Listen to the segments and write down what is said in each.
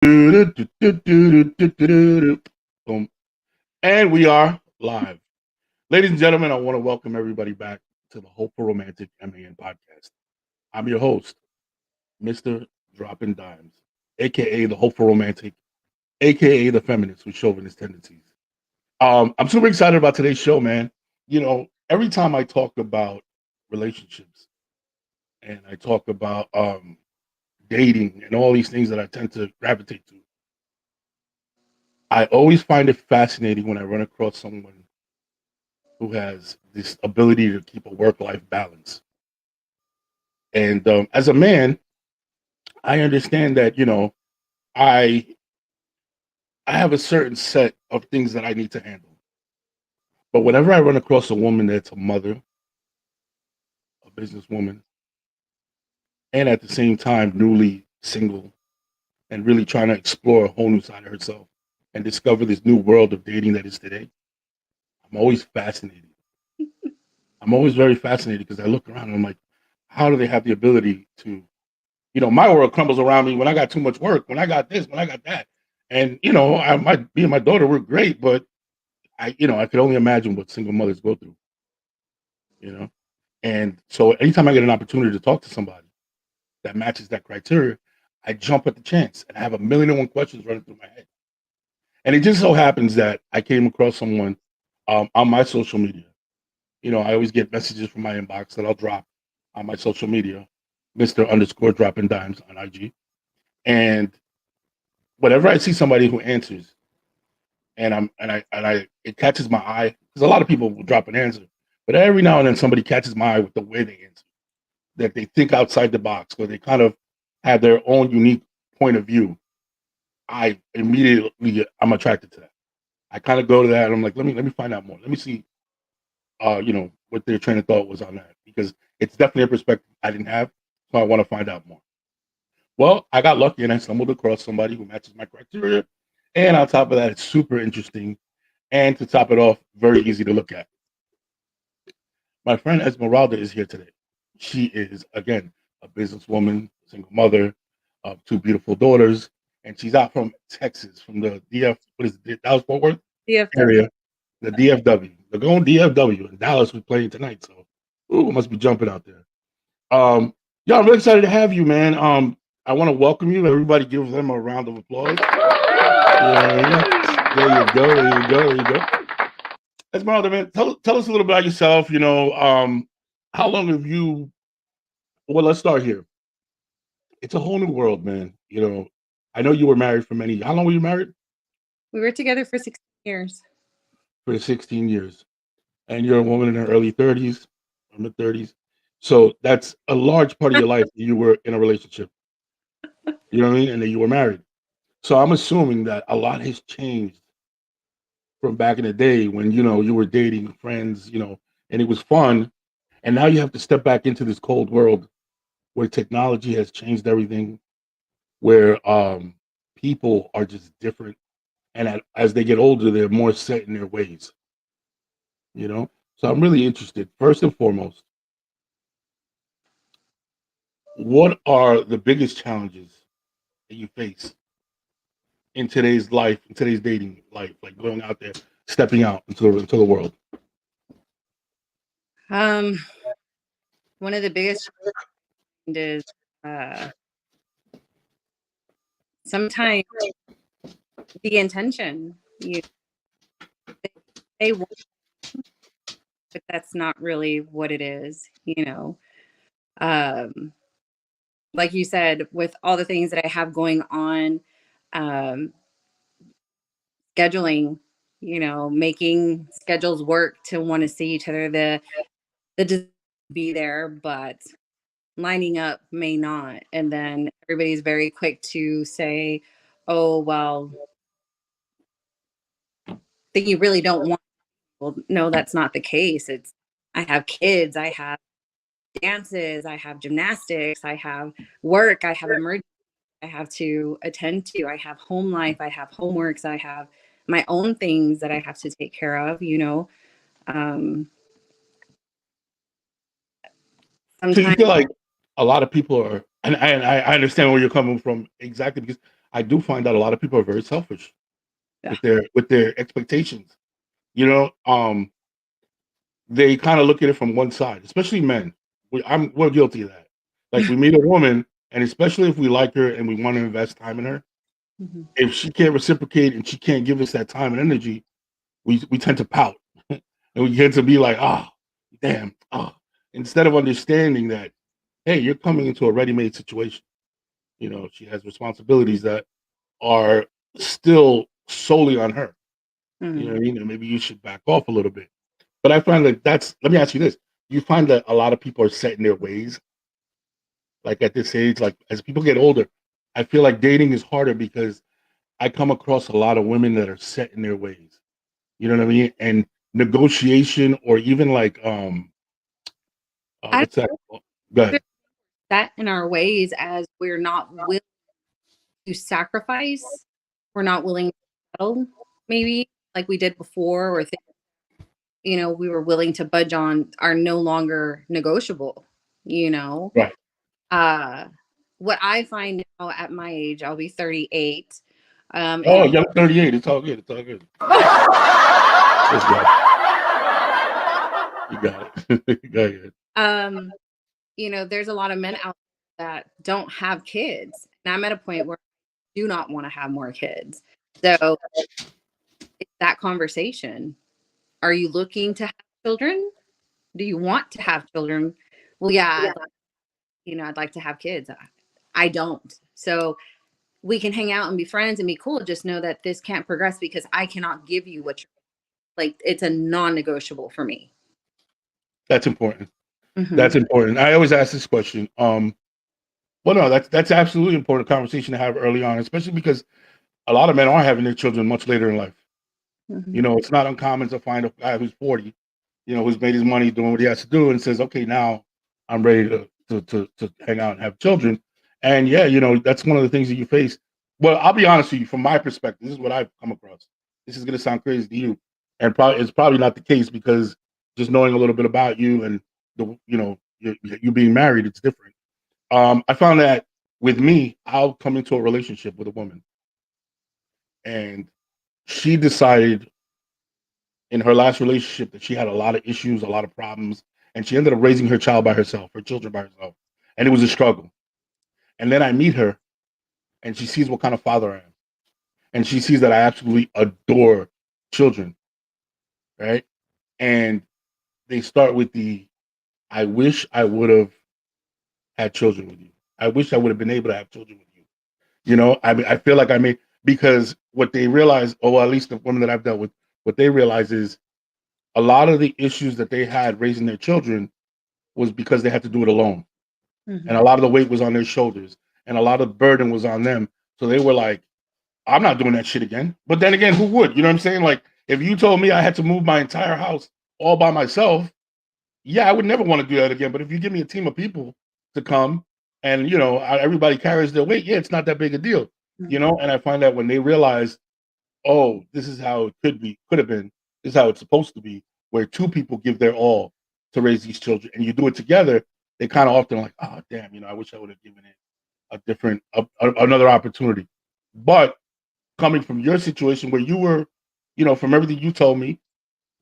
Boom. And we are live. Ladies and gentlemen, I want to welcome everybody back to the Hopeful Romantic M.A.N. podcast. I'm your host, Mr. Dropping Dimes, a.k.a. the Hopeful Romantic, a.k.a. the Feminist with Chauvinist tendencies. I'm super excited about today's show, man. You know, every time I talk about relationships and I talk about dating and all these things that I tend to gravitate to, I always find it fascinating when I run across someone who has this ability to keep a work-life balance. And as a man, I understand that I I have a certain set of things that I need to handle. But whenever I run across a woman that's a mother, a businesswoman, and at the same time newly single and really trying to explore a whole new side of herself and discover this new world of dating that is today, I'm always fascinated. I'm always very fascinated because I look around and I'm like, how do they have the ability to, my world crumbles around me when I got too much work, when I got this, when I got that. And, I might be and my daughter, we're great, but I could only imagine what single mothers go through, you know? And so anytime I get an opportunity to talk to somebody that matches that criteria, I jump at the chance and I have a million and one questions running through my head. And it just so happens that I came across someone on my social media. I always get messages from my inbox that I'll drop on my social media, Mr. underscore dropping dimes on IG. And whenever I see somebody who answers and it catches my eye, because a lot of people will drop an answer, but every now and then somebody catches my eye with the way they answer, that they think outside the box, or they kind of have their own unique point of view. I'm attracted to that. I kind of go to that and I'm like, let me find out more. Let me see what their train of thought was on that, because it's definitely a perspective I didn't have. So I want to find out more. Well, I got lucky and I stumbled across somebody who matches my criteria. And on top of that, it's super interesting. And to top it off, very easy to look at. My friend Esmeralda is here today. She is, again, a businesswoman, single mother of two beautiful daughters. And she's out from Texas, from the what is it, Dallas Fort Worth DFW. area, the DFW. They're going DFW in Dallas. We're playing tonight. So, ooh, must be jumping out there. Yeah, I'm really excited to have you, man. I want to welcome you. Everybody give them a round of applause. Yeah, there you go. There you go. There you go. Esmeralda, man, tell us a little about yourself. How long have you? Well, let's start here. It's a whole new world, man. I know you were married for many. How long were you married? We were together for 16 years. For 16 years, and you're a woman in her early 30s, or mid 30s. So that's a large part of your life that you were in a relationship. You know what I mean? And then you were married. So I'm assuming that a lot has changed from back in the day when you were dating friends, and it was fun, and now you have to step back into this cold world where technology has changed everything, where people are just different, and as they get older, they're more set in their ways. So I'm really interested. First and foremost, what are the biggest challenges that you face in today's life, in today's dating life, like going out there, stepping out into the world? Um, One of the biggest is uh, sometimes the intention. They want, but that's not really what it is. Um, like you said, with all the things that I have going on, um, scheduling. Making schedules work to want to see each other. The be there, but lining up may not. And then everybody's very quick to say, oh, well, that you really don't want. Well, no, that's not the case. I have kids, I have dances, I have gymnastics, I have work, I have emergency I have to attend to, I have home life, I have homeworks, I have my own things that I have to take care of. Um, So you Sometimes, feel like a lot of people are, and I understand where you're coming from exactly, because I do find that a lot of people are very selfish Yeah. with their expectations. You know, they kind of look at it from one side, especially men. We're guilty of that. Like we meet a woman, and especially if we like her and we want to invest time in her, Mhm. if she can't reciprocate and she can't give us that time and energy, we tend to pout and we tend to be like, oh, damn, oh, instead of understanding that, hey, you're coming into a ready-made situation. You know, she has responsibilities that are still solely on her. You know what Mhm. I mean? And maybe you should back off a little bit. But I find that let me ask you this. You find that a lot of people are set in their ways, like at this age, like as people get older, I feel like dating is harder because I come across a lot of women that are set in their ways. You know what I mean? And negotiation or even like I what's that? don't Go know ahead. that in our ways as we're not willing to sacrifice, we're not willing to settle, maybe like we did before, or we were willing to budge on are no longer negotiable. You know, Right. uh, what I find now at my age, I'll be 38. Oh, And young 38. It's all good. It's all good. It's good. You got it. Go ahead. um, there's a lot of men out there that don't have kids, and I'm at a point where I do not want to have more kids. So it's that conversation. Are you looking to have children? Do you want to have children? Well, yeah, I'd like to have kids. I don't. So we can hang out and be friends and be cool. Just know that this can't progress because I cannot give you what you're like. It's a non-negotiable for me. That's important. Hmm. That's important. I always ask this question. Well, no, that's absolutely important conversation to have early on, especially because a lot of men are having their children much later in life. Hmm. You know, it's not uncommon to find a guy who's 40, you know, who's made his money doing what he has to do and says, okay, now I'm ready to hang out and have children. And yeah, you know, that's one of the things that you face. Well, I'll be honest with you, from my perspective, this is what I've come across. This is gonna sound crazy to you. And probably it's probably not the case because just knowing a little bit about you and you being married, it's different. I found that with me, I'll come into a relationship with a woman and she decided in her last relationship that she had a lot of issues, a lot of problems, and she ended up raising her child by herself, her children by herself, and it was a struggle. And then I meet her, and she sees what kind of father I am, and she sees that I absolutely adore children, right? And they start with the, "I wish I would have had children with you. I wish I would have been able to have children with you." You know, I mean, I feel like I made because what they realize, or well, at least the women that I've dealt with, what they realize is a lot of the issues that they had raising their children was because they had to do it alone. And Hmm. a lot of the weight was on their shoulders and a lot of burden was on them. So they were like, I'm not doing that shit again. But then again, who would? You know what I'm saying? Like, if you told me I had to move my entire house all by myself, yeah, I would never want to do that again. But if you give me a team of people to come and, you know, everybody carries their weight, yeah, it's not that big a deal, you know? And I find that when they realize, oh, this is how it could have been, this is how it's supposed to be, where two people give their all to raise these children and you do it together, they kind of often like, oh, damn, you know, I wish I would have given it another opportunity. But coming from your situation where you were, you know, from everything you told me,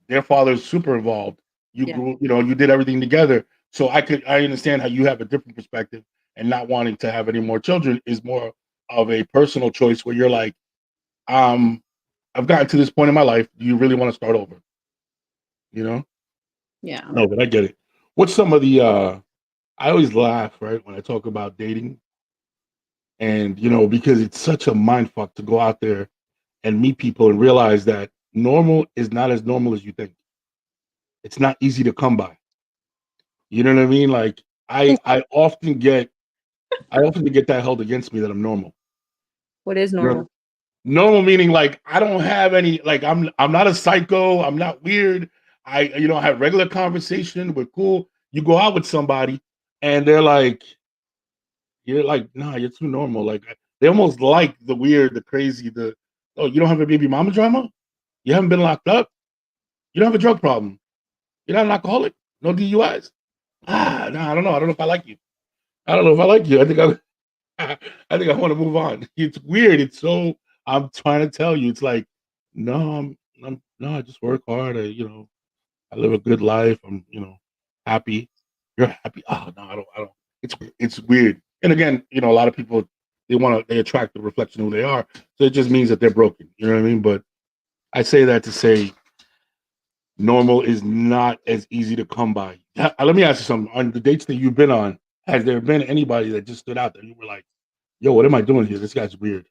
their father's super involved. You Yeah. grew, you know, you did everything together. So I understand how you have a different perspective and not wanting to have any more children is more of a personal choice where you're like, um, I've gotten to this point in my life. Do you really want to start over? You know? Yeah. No, but I get it. What's some of the I always laugh, right, when I talk about dating and you know, because it's such a mind fuck to go out there and meet people and realize that normal is not as normal as you think. It's not easy to come by. You know what I mean? Like I often get that held against me that I'm normal. What is You know, normal? normal meaning like I don't have any like I'm not a psycho, I'm not weird. I have regular conversation, we're cool. You go out with somebody and they're like, you're like, nah, you're too normal. Like they almost like the weird, the crazy, the oh, you don't have a baby mama drama? You haven't been locked up? You don't have a drug problem? You're not an alcoholic? No DUIs? Ah, no, I don't know. I don't know if I like you. I don't know if I like you. I think I I think I want to move on. It's weird. It's so. I'm trying to tell you. It's like, no, no. I just work hard. I live a good life. I'm, happy. You're happy. Oh no, I don't. It's weird. And again, a lot of people they attract the reflection of who they are. So it just means that they're broken. You know what I mean? But I say that to say normal is not as easy to come by. Let me ask you something. On the dates that you've been on, has there been anybody that just stood out that you were like, yo, what am I doing here? This guy's weird.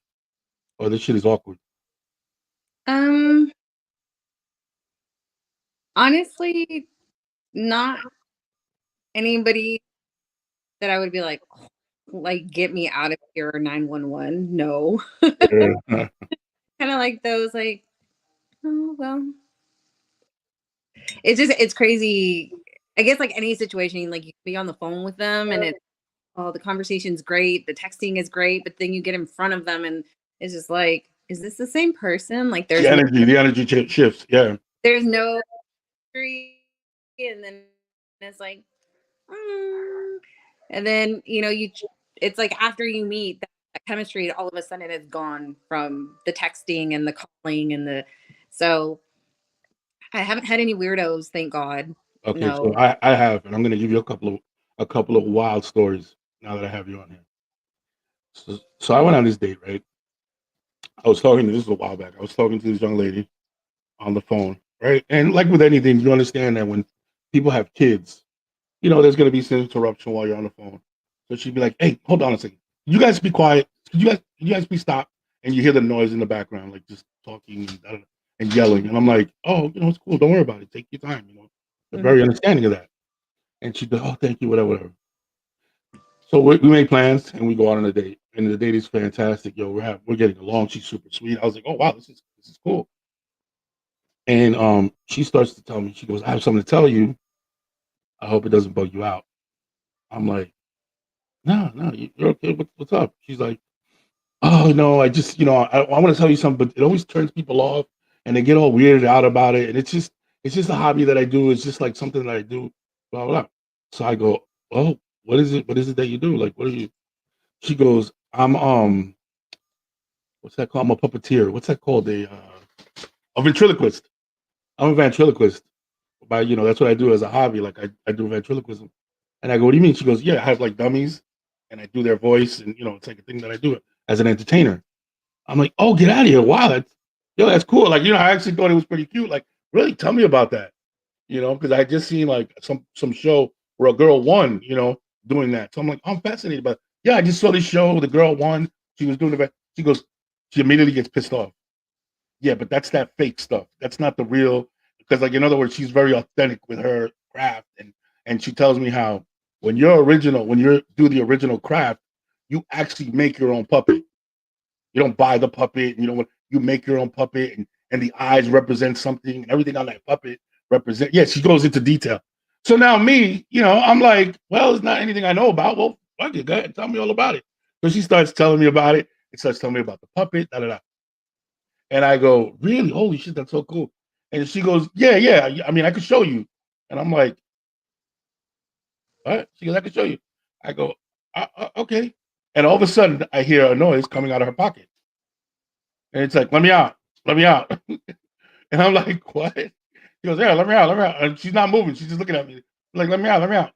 Or this shit is awkward. Um, Honestly, not anybody that I would be like, "Oh, like get me out of here, 911." No. Yeah. Kind of like those, like, oh well. It's crazy. I guess like any situation, like you can be on the phone with them and it's oh the conversation's great, the texting is great, but then you get in front of them and it's just like, is this the same person? Like The energy shifts. Yeah. there's no history, and then it's like, mm. And then it's like after you meet that chemistry, all of a sudden it's gone from the texting and the calling and the so I haven't had any weirdos, thank God. Okay, so No. I have, and I'm gonna give you a couple of wild stories now that I have you on here. So I went on this date, right? This is a while back. I was talking to this young lady on the phone, right? And like with anything, you understand that when people have kids, there's going to be some interruption while you're on the phone. So she'd be like, "Hey, hold on a second. You guys be quiet. Could you guys please stop?" And you hear the noise in the background, like just talking and yelling. And I'm like, "Oh, it's cool. Don't worry about it. Take your time. They're Mhm. very understanding of that." And she'd be, "Oh, thank you, whatever, whatever." So we make plans and we go out on a date. And the date is fantastic. Yo, we're getting along. She's super sweet. I was like, "Oh wow, this is cool." And she starts to tell me, she goes, "I have something to tell you. I hope it doesn't bug you out." I'm like, "No, no, you're okay. What's up?" She's like, "Oh no, I just, I want to tell you something, but it always turns people off, and they get all weirded out about it. And it's just a hobby that I do. It's just like something that I do, blah blah." So I go, "Oh, what is it? What is it that you do? Like, what are you?" She goes, "I'm what's that called? I'm a puppeteer. What's that called? A ventriloquist. I'm a ventriloquist. That's what I do as a hobby. Like I do ventriloquism." And I go, "What do you mean?" She goes, "Yeah, I have like dummies, and I do their voice, and it's like a thing that I do as an entertainer." I'm like, "Oh, get out of here! Wow, that's cool." Like, I actually thought it was pretty cute. Like, really, tell me about that. Because I just seen like some show where a girl won. Doing that. So I'm like, I'm fascinated. But yeah, I just saw this show. The girl won. She was doing the best. She goes, she immediately gets pissed off. Yeah, but that's that fake stuff. That's not the real. Because, like, in other words, she's very authentic with her craft, and she tells me how when you do the original craft, you actually make your own puppet. You don't buy the puppet, and you make your own puppet, and the eyes represent something, and everything on that puppet represent. Yeah, she goes into detail. So now me, I'm like, well, it's not anything I know about. Well, fuck it, go ahead, tell me all about it. So she starts telling me about it. It starts telling me about the puppet, da da da. And I go, really? Holy shit, that's so cool. And she goes, yeah, yeah. I mean, I could show you. And I'm like, what? She goes, I could show you. I go, okay. And all of a sudden, I hear a noise coming out of her pocket. And it's like, let me out. Let me out. And I'm like, what? She goes, yeah, let me out. Let me out. And she's not moving. She's just looking at me. I'm like, let me out. Let me out.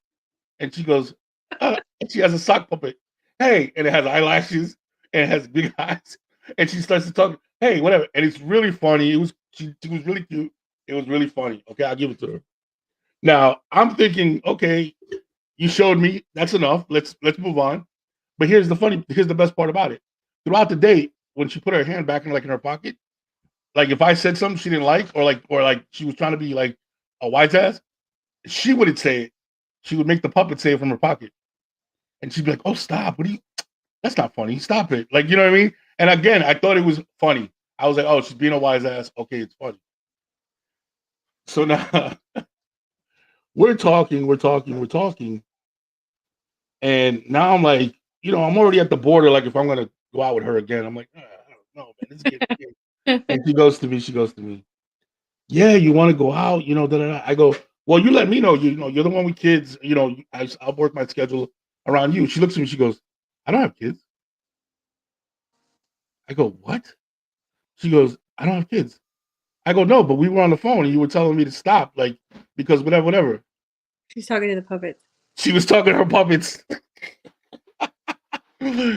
And she goes, and she has a sock puppet. Hey, and it has eyelashes and it has big eyes. And she starts to talk, hey, whatever. And it's really funny. She was really cute. It was really funny. Okay, I'll give it to her. Now I'm thinking, okay, you showed me. That's enough. Let's move on. But here's the best part about it. Throughout the date, when she put her hand back in her pocket, like if I said something she didn't like, or like she was trying to be like a wise ass, she wouldn't say it. She would make the puppet say it from her pocket. And she'd be like, "Oh, stop! What are you? That's not funny. Stop it!" Like, you know what I mean? And again, I thought it was funny. I was like, "Oh, she's being a wise ass. Okay, it's funny." So now we're talking, and now I'm like, I'm already at the border. Like, if I'm gonna go out with her again, I'm like, I don't know, man. This is getting weird. And she goes to me, "Yeah, you want to go out? Da, da, da." I go, "Well, you let me know. You're the one with kids. I'll work my schedule around you." She looks at me. She goes, "I don't have kids." I go, what? She goes, I don't have kids. I go, no, but we were on the phone and you were telling me to stop, like, because whatever, whatever. She's talking to the puppets. She was talking to her puppets.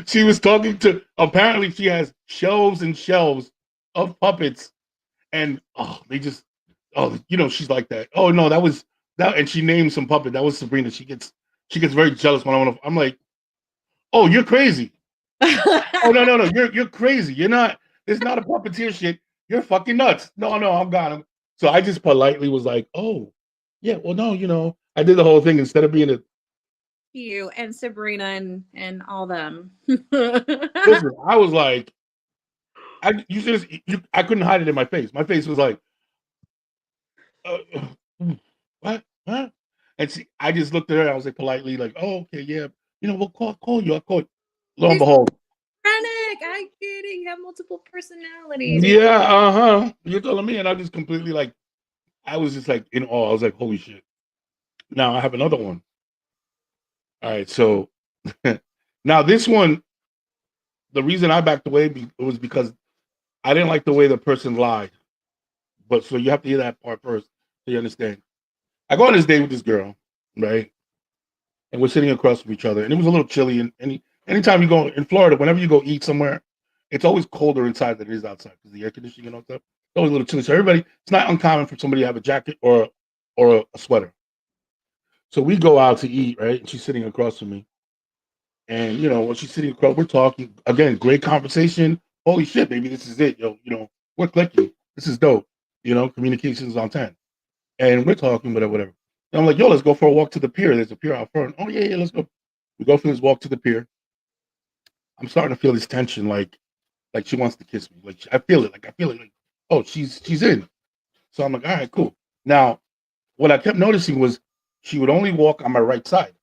She was talking to, apparently she has shelves and shelves of puppets. And they just, she's like that. Oh no, that was that, and she named some puppet. That was Sabrina. She gets very jealous when I want to. I'm like, oh, you're crazy. Oh no, no, no, you're crazy. You're not. It's not a puppeteer shit. You're fucking nuts. No, no, I'm gone. So I just politely was like, oh, yeah, well, no, I did the whole thing instead of being a. You and Sabrina and all them. Listen, I was like, I couldn't hide it in my face. My face was like, uh, what? Huh? And I just looked at her. I was like politely, like, oh, okay, yeah, we'll call you. I'll call you. Lo and You're behold, schizophrenic. I get it. You have multiple personalities. yeah, you're telling me, and I just completely like, I was just like in awe. I was like, holy shit. Now I have another one. All right, so now this one, the reason I backed away was because I didn't like the way the person lied. But so you have to hear that part first so you understand. I go on this date with this girl, right? And we're sitting across from each other, and it was a little chilly. And anytime you go in Florida, whenever you go eat somewhere, it's always colder inside than it is outside because the air conditioning and all stuff. It's always a little chilly. So everybody, it's not uncommon for somebody to have a jacket or a sweater. So we go out to eat, right? And she's sitting across from me, and when she's sitting across, we're talking again. Great conversation. Holy shit, baby, this is it, yo. We're clicking. This is dope. Communications on 10, and we're talking whatever, whatever. And I'm like, yo, let's go for a walk to the pier. There's a pier out front. Oh yeah, yeah, let's go. We go for this walk to the pier. I'm starting to feel this tension, like she wants to kiss me. Like I feel it. Like I feel it. Like, oh, she's in. So I'm like, all right, cool. Now, what I kept noticing was she would only walk on my right side.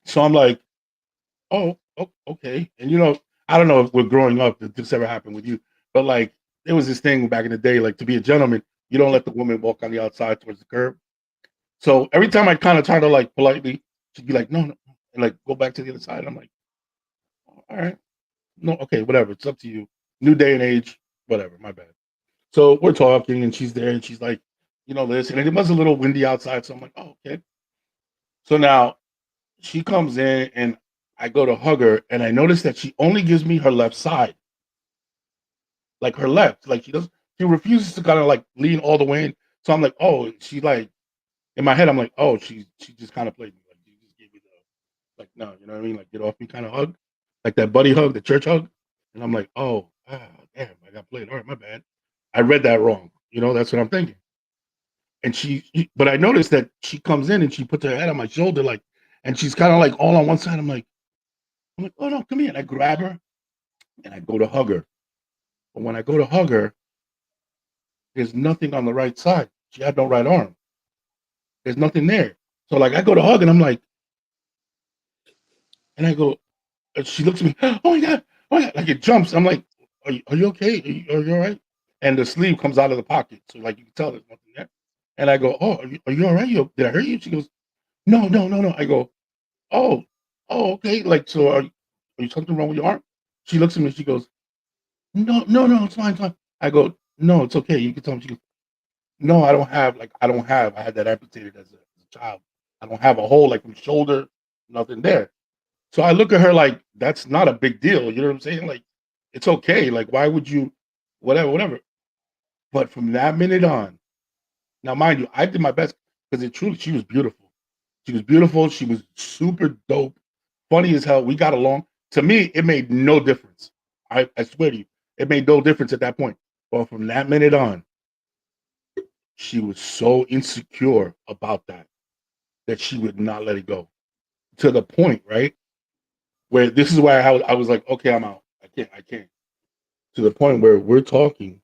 So I'm like, oh, okay. And I don't know if we're growing up if this ever happened with you, but like there was this thing back in the day, like to be a gentleman, you don't let the woman walk on the outside towards the curb. So every time I kind of try to like politely, she'd be like, no, no, and like go back to the other side. I'm like, oh, all right, no, okay, whatever. It's up to you. New day and age, whatever. My bad. So we're talking, and she's there, and she's like, listen. And it was a little windy outside, so I'm like, oh, okay. So now she comes in, and I go to hug her, and I notice that she only gives me her left side, like her left, like she does. She refuses to kind of like lean all the way in. So I'm like, oh, she like in my head, I'm like, oh, she just kind of played me, like she just gave me the like, no, you know what I mean, like get off me kind of hug, like that buddy hug, the church hug. And I'm like, oh, damn, I got played. All right, my bad. I read that wrong. That's what I'm thinking. And but I noticed that she comes in and she puts her head on my shoulder, like, and she's kind of like all on one side. I'm like, oh no, come here. And I grab her and I go to hug her. But when I go to hug her, there's nothing on the right side. She had no right arm. There's nothing there. So like I go to hug and I'm like, and I go, and she looks at me, oh my God, oh my God, like it jumps. I'm like, are you okay? Are you all right? And the sleeve comes out of the pocket. So like you can tell there's nothing there. And I go, oh, are you all right? Did I hurt you? She goes, no, no, no, no. I go, oh, oh, okay. Like, so are you something wrong with your arm? She looks at me, she goes, no, no, no, it's fine, it's fine. I go, no, it's okay. You can tell me. She goes, no, I had that amputated as a child. I don't have a hole like from shoulder, nothing there. So I look at her like that's not a big deal. You know what I'm saying? Like it's okay. Like why would you, whatever, whatever. But from that minute on, now mind you, I did my best because it truly she was beautiful. She was beautiful. She was super dope, funny as hell. We got along. To me, it made no difference. I swear to you, it made no difference at that point. But from that minute on, she was so insecure about that she would not let it go to the point, right? Where this is why I was like, okay, I'm out. I can't. To the point where we're talking,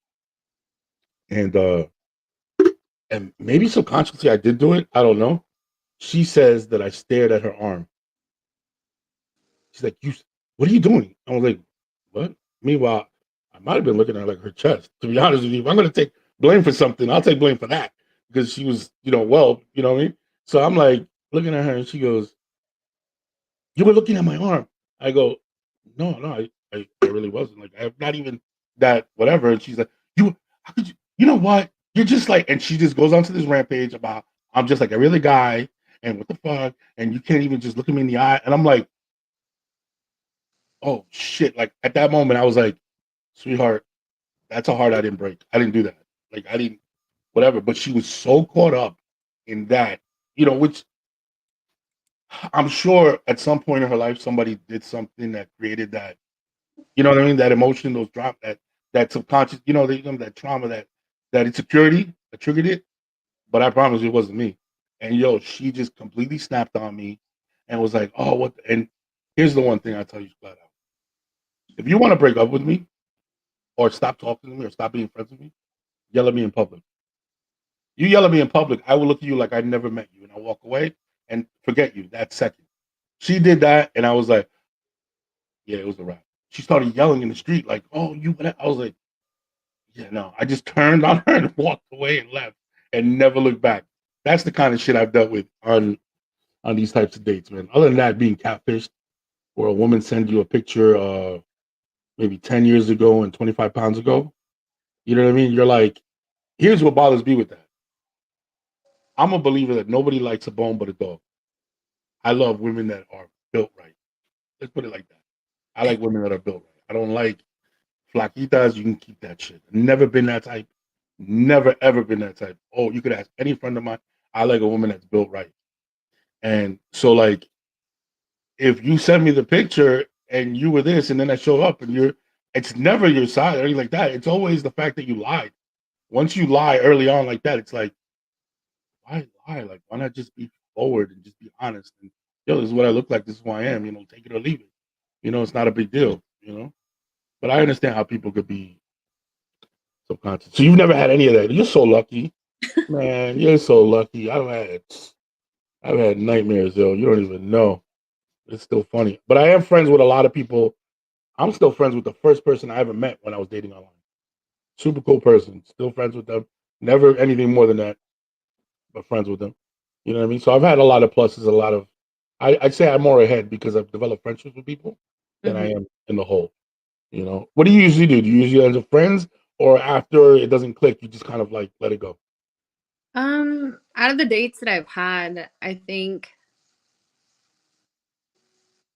and and maybe subconsciously I did do it. I don't know. She says that I stared at her arm. She's like, "You, what are you doing?" I was like, "What?" Meanwhile, I might have been looking at like her chest. To be honest with you, if I'm going to take blame for something, I'll take blame for that because she was, well, you know what I mean. So I'm like looking at her, and she goes, "You were looking at my arm." I go, "No, no, I really wasn't. Like, I'm not even that whatever. And she's like, you, how could you? You know what? You're just like, and she just goes onto this rampage about I'm just like every other guy, and what the fuck, and you can't even just look at me in the eye. And I'm like, oh shit! Like at that moment, I was like, sweetheart, that's a heart I didn't break. I didn't do that. Like I didn't whatever. But she was so caught up in that, which I'm sure at some point in her life somebody did something that created that. You know what I mean? That emotion, those drop, that subconscious, that trauma, that insecurity that triggered it. But I promise you, it wasn't me. And yo, she just completely snapped on me, and was like, "Oh, what?" And here's the one thing I tell you flat out: if you want to break up with me, or stop talking to me, or stop being friends with me, yell at me in public. You yell at me in public, I will look at you like I never met you, and I'll walk away and forget you that second. She did that, and I was like, "Yeah, it was a wrap." She started yelling in the street like, "Oh, you!" I was like, "Yeah, no." I just turned on her and walked away and left, and never looked back. That's the kind of shit I've dealt with on these types of dates, man. Other than that, being catfished, or a woman send you a picture, maybe 10 years ago and 25 pounds ago. You know what I mean? You're like, here's what bothers me with that. I'm a believer that nobody likes a bone but a dog. I love women that are built right. Let's put it like that. I like women that are built right. I don't like flaquitas. You can keep that shit. Never been that type. Never ever been that type. Oh, you could ask any friend of mine. I like a woman that's built right. And so, like, if you send me the picture and you were this, and then I show up and it's never your side or anything like that. It's always the fact that you lied. Once you lie early on like that, it's like, why lie? Like, why not just be forward and just be honest? And yo, this is what I look like. This is who I am. Take it or leave it. It's not a big deal. But I understand how people could be subconscious. So you've never had any of that. You're so lucky, man. You're so lucky. I've had nightmares, yo. You don't even know. It's still funny. But I am friends with a lot of people. I'm still friends with the first person I ever met when I was dating online. Super cool person. Still friends with them. Never anything more than that, but friends with them. You know what I mean? So I've had a lot of pluses, a lot of. I'd say I'm more ahead because I've developed friendships with people than I Mhm. am in the hole. What do you usually do? Do you usually end up friends, or after it doesn't click, you just kind of like let it go? Out of the dates that I've had, I think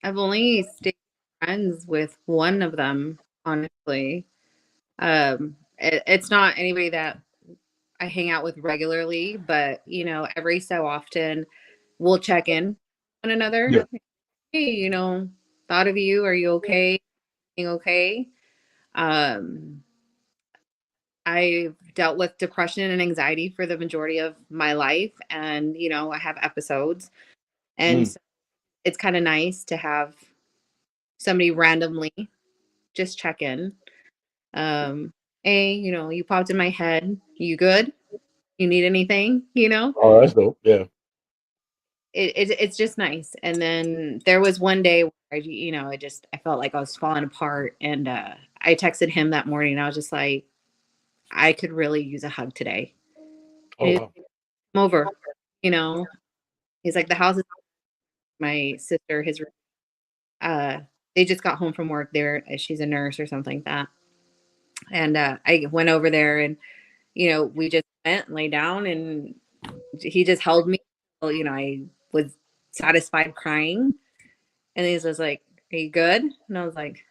I've only stayed friends with one of them, honestly. It's not anybody that I hang out with regularly, but every so often we'll check in on another. Yeah. Hey, thought of you. Are you okay? Everything okay? Um, I've dealt with depression and anxiety for the majority of my life, and I have episodes, and Mm. so it's kind of nice to have somebody randomly just check in. Um, hey, you popped in my head. You good? You need anything? Oh, that's dope. Yeah. It's just nice. And then there was one day where I felt like I was falling apart, and I texted him that morning. And I was just like, I could really use a hug today. Oh And he's wow. come over. You know, he's like, the house is my sister. His uh, they just got home from work. There, she's a nurse or something like that. And I went over there, and we just went and lay down, and he just held me. Well, I was satisfied crying. And he was like, "Are you good?" And I was like,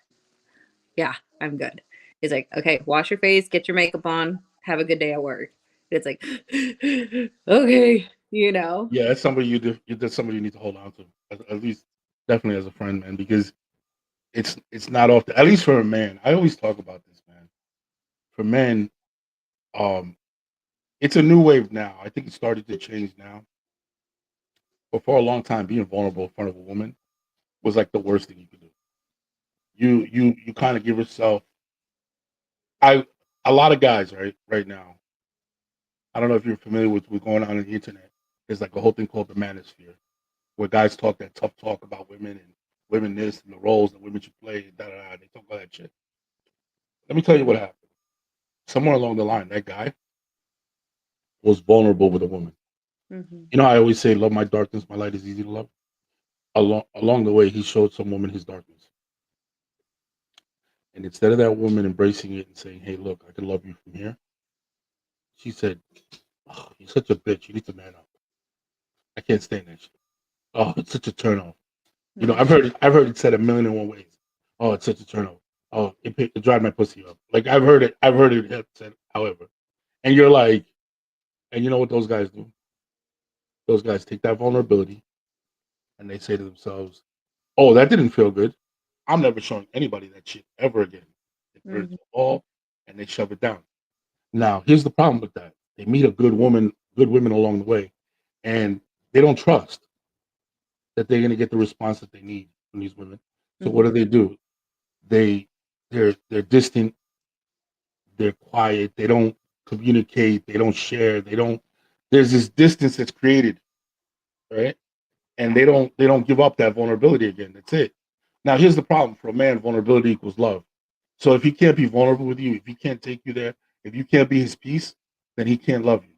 "Yeah, I'm good." He's like, "Okay, wash your face, get your makeup on, have a good day at work." It's like, okay, Yeah, that's somebody that's somebody you need to hold on to. At least, definitely as a friend, man, because it's not often. At least for a man, I always talk about this, man. For men, um, it's a new wave now. I think it started to change now. But for a long time, being vulnerable in front of a woman was like the worst thing you could do. You kind of give yourself. I A lot of guys right now. I don't know if you're familiar with what's going on the internet. There's like a whole thing called the manosphere, where guys talk that tough talk about women and women this and the roles that women should play. Da, da, da. They talk about that shit. Let me tell you what happened. Somewhere along the line, that guy was vulnerable with a woman. hmm I always say, "Love my darkness, my light is easy to love." Along the way, he showed some woman his darkness, And instead of that woman embracing it and saying, "Hey, look, I can love you from here," she said, "Oh, you're such a bitch. You need to man up. I can't stand that shit. Oh, it's such a turn off." You know, Mm. I've heard it said a million and one ways. Oh, it's such a turn off. Oh, it drives my pussy up. Like I've heard it said. However, and you're like, and you know what those guys do? Those guys take that vulnerability and they say to themselves, "Oh, that didn't feel good. I'm never showing anybody that shit ever again." They put it Mhm. to a ball and they shove it down. Now, here's the problem with that: they meet a good woman, good women along the way, and they don't trust that they're going to get the response that they need from these women. So what Mhm. do? They they're distant, they're quiet, they don't communicate, they don't share, they don't. There's this distance that's created, right? And they don't give up that vulnerability again. That's it. Now here's the problem for a man: vulnerability equals love. So if he can't be vulnerable with you, if he can't take you there, if you can't be his peace, then he can't love you.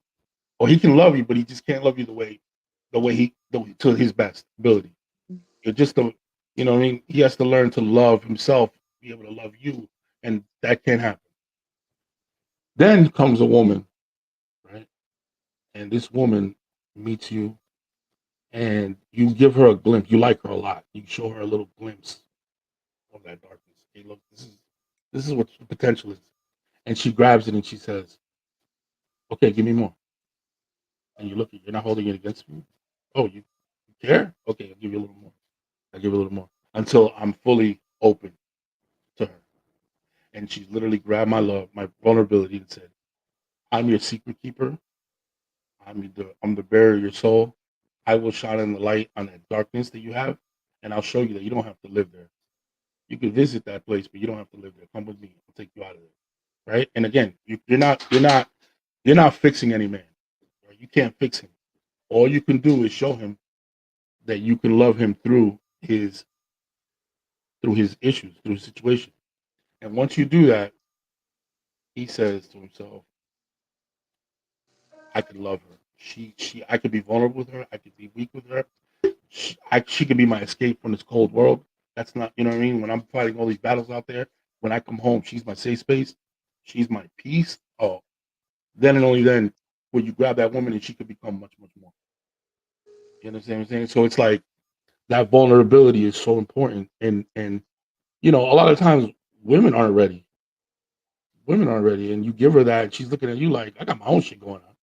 Or he can love you, but he just can't love you to his best ability. You're just a, you know what I mean? He has to learn to love himself, be able to love you, and that can't happen. Then comes a woman, right? And this woman meets you, and you give her a glimpse. You like her a lot. You show her a little glimpse of that darkness. Hey, look, this is what the potential is. And she grabs it and she says, "Okay, give me more." And you look at, you're not holding it against me. Oh, you care? Okay, I'll give you a little more. I'll give you a little more until I'm fully open to her. And she literally grabbed my love, my vulnerability, and said, "I'm your secret keeper. I'm the bearer of your soul. I will shine in the light on that darkness that you have, and I'll show you that you don't have to live there. You can visit that place, but you don't have to live there. Come with me. I'll take you out of there." Right? And again, you're not fixing any man. Right? You can't fix him. All you can do is show him that you can love him through his issues, through his situation. And once you do that, he says to himself, "I could love her. I could be vulnerable with her. I could be weak with her. She could be my escape from this cold world. That's not, you know what I mean? When I'm fighting all these battles out there, when I come home, she's my safe space. She's my peace. Oh, then and only then will you grab that woman and she could become much, much more. You understand what I'm saying? So it's like that vulnerability is so important. And you know, a lot of times women aren't ready. Women aren't ready. And you give her that, and she's looking at you like, I got my own shit going on.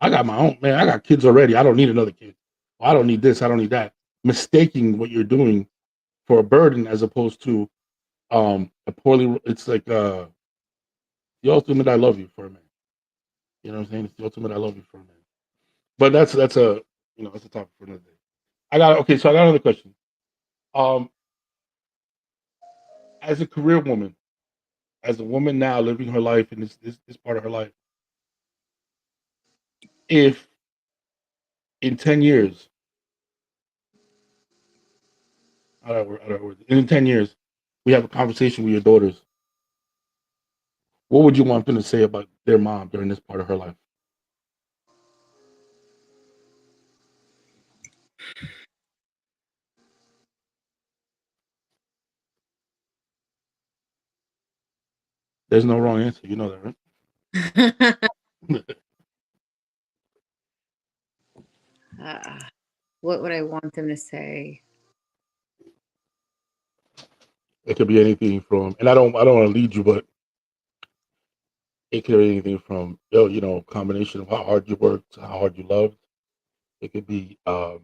I got my own man, I got kids already. I don't need another kid. I don't need this, I don't need that. Mistaking what you're doing for a burden as opposed to a poorly it's like the ultimate I love you for a man. You know what I'm saying? It's the ultimate I love you for a man. But that's a you know, that's a topic for another day. So I got another question. Um as a career woman, as a woman now living her life in this part of her life, if in 10 years, how do I word it? In 10 years, we have a conversation with your daughters, what would you want them to say about their mom during this part of her life? There's no wrong answer. You know that, right? uh, what would I want them to say? It could be anything from, and I don't want to lead you, but it could be anything from, you know, combination of how hard you worked to how hard you loved. It could be the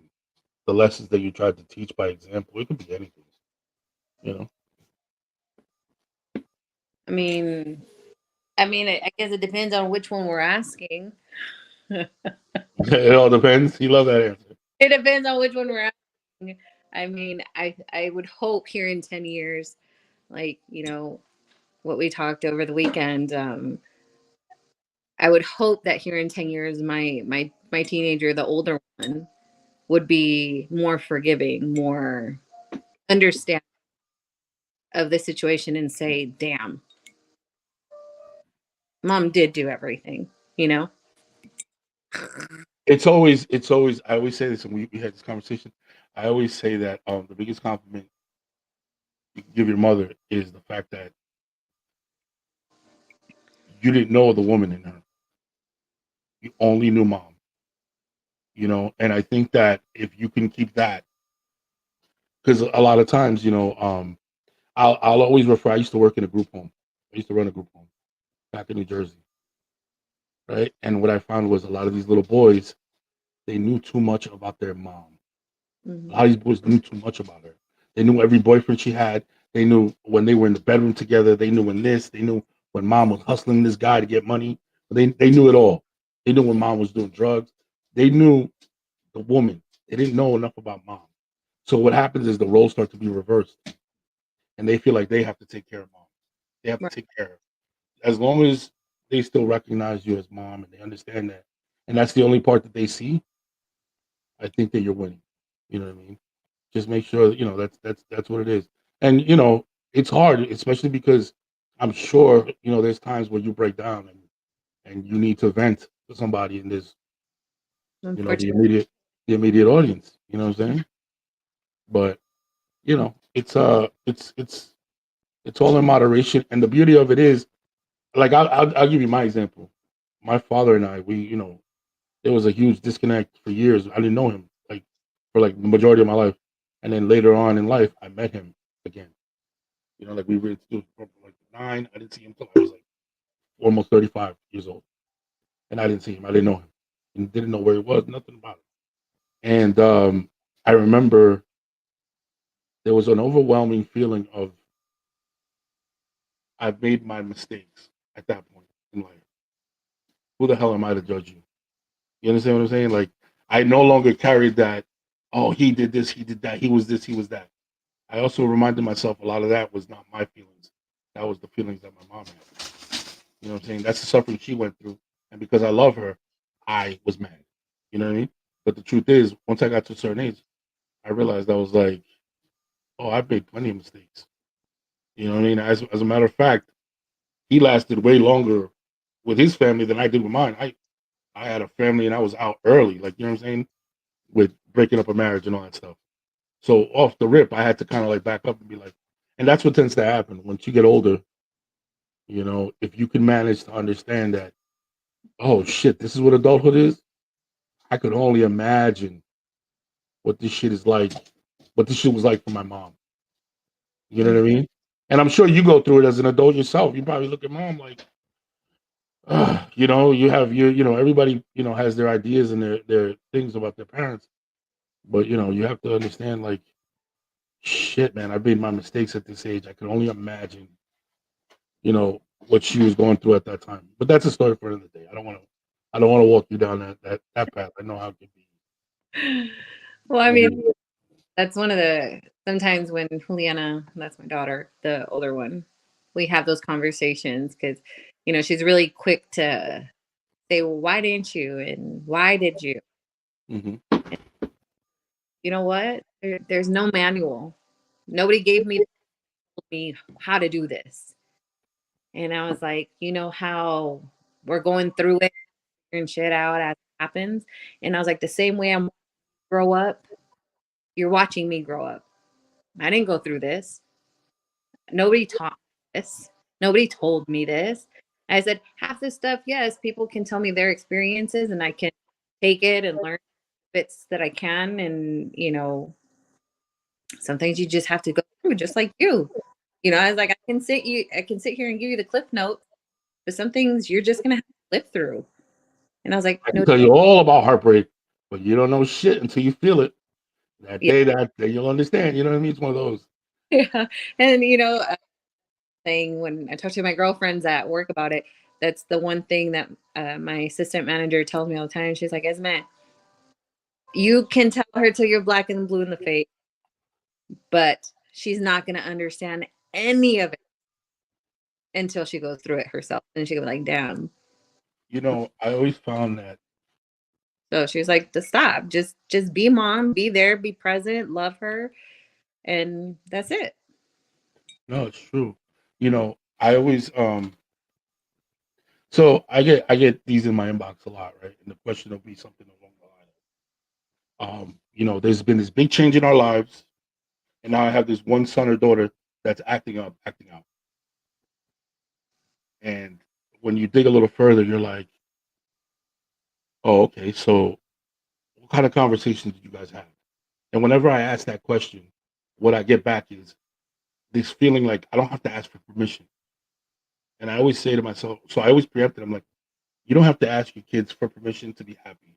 lessons that you tried to teach by example. It could be anything, you know. I mean, I guess it depends on which one we're asking. It It all depends. You love that answer. depends on which one we're asking. I mean, I would hope here in 10 years, like, what we talked over the weekend, I would hope that here in 10 years, my teenager, the older one, would be more forgiving, more understanding of the situation and say, damn, mom did do everything, you know? It's always. I always say this, and we had this conversation. I always say that the biggest compliment you can give your mother is the fact that you didn't know the woman in her. You only knew mom. And I think that if you can keep that, because a lot of times, I'll always refer. I used to work in a group home. I used to run a group home back in New Jersey, right? And what I found was a lot of these little boys, they knew too much about their mom. A Mhm. lot of these boys knew too much about her. They knew every boyfriend she had. They knew when they were in the bedroom together. They knew when this. They knew when mom was hustling this guy to get money. They knew it all. They knew when mom was doing drugs. They knew the woman. They didn't know enough about mom. So what happens is the roles start to be reversed, and they feel like they have to take care of mom. They have to Right. take care of her. As long as they still recognize you as mom and they understand that, and that's the only part that they see, I think that you're winning. You know what I mean? Just make sure that that's what it is. And it's hard, especially because I'm sure there's times where you break down and you need to vent to somebody, and there's the Unfortunately. immediate audience. You know what I'm saying? But it's all in moderation, and the beauty of it is, like I'll give you my example. My father and I, there was a huge disconnect for years. I didn't know him like for like the majority of my life, and then later on in life, I met him again. Like we were from like 9. I didn't see him until I was like almost 35 years old, and I didn't see him. I didn't know him, and didn't know where he was. Nothing about him. And I remember there was an overwhelming feeling of I've made my mistakes at that point in life. Who the hell am I to judge you? You understand what I'm saying? Like I no longer carried that. Oh, he did this, he did that, he was this, he was that. I also reminded myself a lot of that was not my feelings. That was the feelings that my mom had. You know what I'm saying? That's the suffering she went through. And because I love her, I was mad. You know what I mean? But the truth is, once I got to a certain age, I realized I was like, oh, I've made plenty of mistakes. You know what I mean? As a matter of fact, he lasted way longer with his family than I did with mine. I had a family and I was out early, like you know what I'm saying, with breaking up a marriage and all that stuff. So off the rip, I had to kind of like back up and be like, and that's what tends to happen once you get older. If you can manage to understand that, oh shit, this is what adulthood is. I could only imagine what this shit is like, what this shit was like for my mom. You know Mm. what I mean? And I'm sure you go through it as an adult yourself. You probably look at mom like, you have everybody, has their ideas and their things about their parents. But you have to understand like, shit, man, I made my mistakes at this age. I can only imagine, what she was going through at that time. But that's a story for another day. I don't want to walk you down that path. I know how it can be. Well, I mean, Heavy. that's one of the sometimes when Juliana, that's my daughter, the older one, we have those conversations because, she's really quick to say, well, why didn't you? And why did you? Hmm. You know what? There's no manual. Nobody gave me how to do this. And I was like, how we're going through it and shit out as it happens. And I was like, the same way I'm grow up, you're watching me grow up. I didn't go through this. Nobody taught me this. Nobody told me this. I said, half this stuff, yes, people can tell me their experiences and I can take it and learn bits that I can. And, some things you just have to go through, just like you. I was like, I can sit here and give you the cliff notes, but some things you're just gonna have to live through. And I was like, I can no, tell you all about heartbreak, but you don't know shit until you feel it. That yeah, day, that day, you'll understand. You know what I mean? It's one of those. yeah. And saying when I talk to my girlfriends at work about it, that's the one thing that my assistant manager tells me all the time. She's like, Esme, you can tell her till you're black and blue in the face, but she's not gonna understand any of it until she goes through it herself. And she'll be like, damn. I always found that. So she was like, to stop. Just be mom, be there, be present, love her, and that's it. No, it's true. I always So I get these in my inbox a lot, right? And the question will be something along the line of, there's been this big change in our lives, and now I have this one son or daughter that's acting up, acting out. And when you dig a little further, you're like, oh, okay. So what kind of conversations did you guys have? And whenever I ask that question, what I get back is this feeling like I don't have to ask for permission. And I always say to myself, so I always preempt it. I'm like, you don't have to ask your kids for permission to be happy.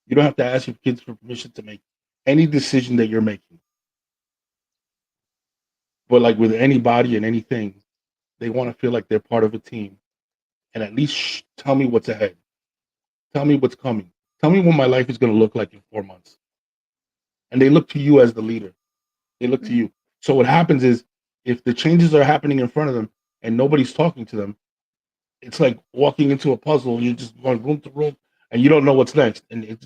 You don't have to ask your kids for permission to make any decision that you're making. But like with anybody and anything, they want to feel like they're part of a team. And at least tell me what's ahead. Tell me what's coming. Tell me what my life is going to look like in 4 months. And they look to you as the leader. They look to you. So what happens is if the changes are happening in front of them and nobody's talking to them, it's like walking into a puzzle and you're just going room to room and you don't know what's next. And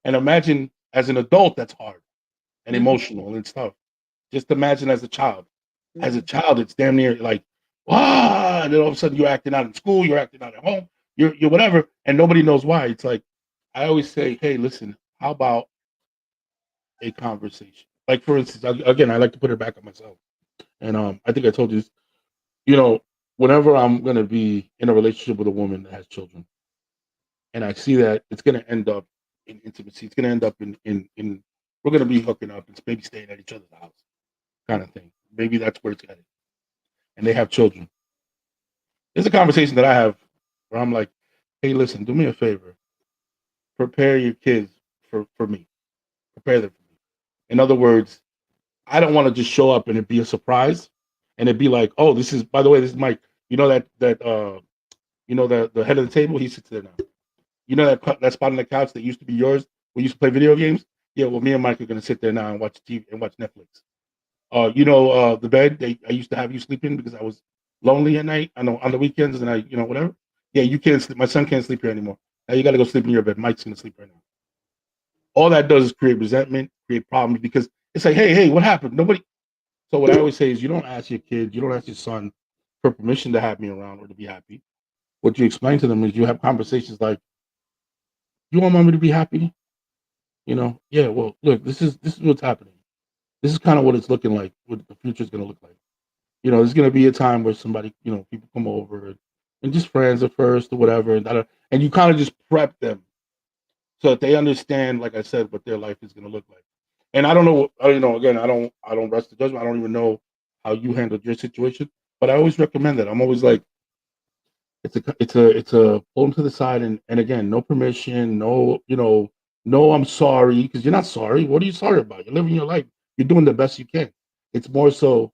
and imagine as an adult that's hard and Mhm. emotional and stuff. Just imagine as a child. As a Mhm. child, it's damn near like, ah, and then all of a sudden you're acting out in school, you're acting out at home, you're whatever, and nobody knows why. It's like I always say, hey, listen, how about a conversation? Like for instance, again, I like to put it back on myself, and I think I told you this. You know, whenever I'm gonna be in a relationship with a woman that has children, and I see that it's gonna end up in intimacy, it's gonna end up in we're gonna be hooking up and maybe staying at each other's house, kind of thing. Maybe that's where it's headed, and they have children. There's a conversation that I have where I'm like, hey, listen, do me a favor, prepare your kids for me, prepare them for me. In other words, I don't want to just show up and it be a surprise, and it be like, oh, this is by the way, this is Mike. You know the head of the table, he sits there now. You know that spot on the couch that used to be yours, we used to play video games. Yeah, well, me and Mike are gonna sit there now and watch TV and watch Netflix. The bed that I used to have you sleep in because I was lonely at night. I know on the weekends and whatever. Yeah, you can't sleep. My son can't sleep here anymore. Now you got to go sleep in your bed. Mike's gonna sleep right now. All that does is create resentment, create problems because it's like, hey, what happened? Nobody. So what I always say is, you don't ask your kid, you don't ask your son for permission to have me around or to be happy. What you explain to them is you have conversations like, you want mommy to be happy? Yeah. Well, look, this is what's happening. This is kind of what it's looking like. What the future is going to look like. There's going to be a time where somebody, people come over and just friends at first or whatever, and you kind of just prep them so that they understand, like I said, what their life is going to look like. And I don't know, again, I don't rest the judgment. I don't even know how you handled your situation, but I always recommend that. I'm always like, it's a pull them to the side, and again, no permission, no, no, I'm sorry because you're not sorry. What are you sorry about? You're living your life. You're doing the best you can. It's more so,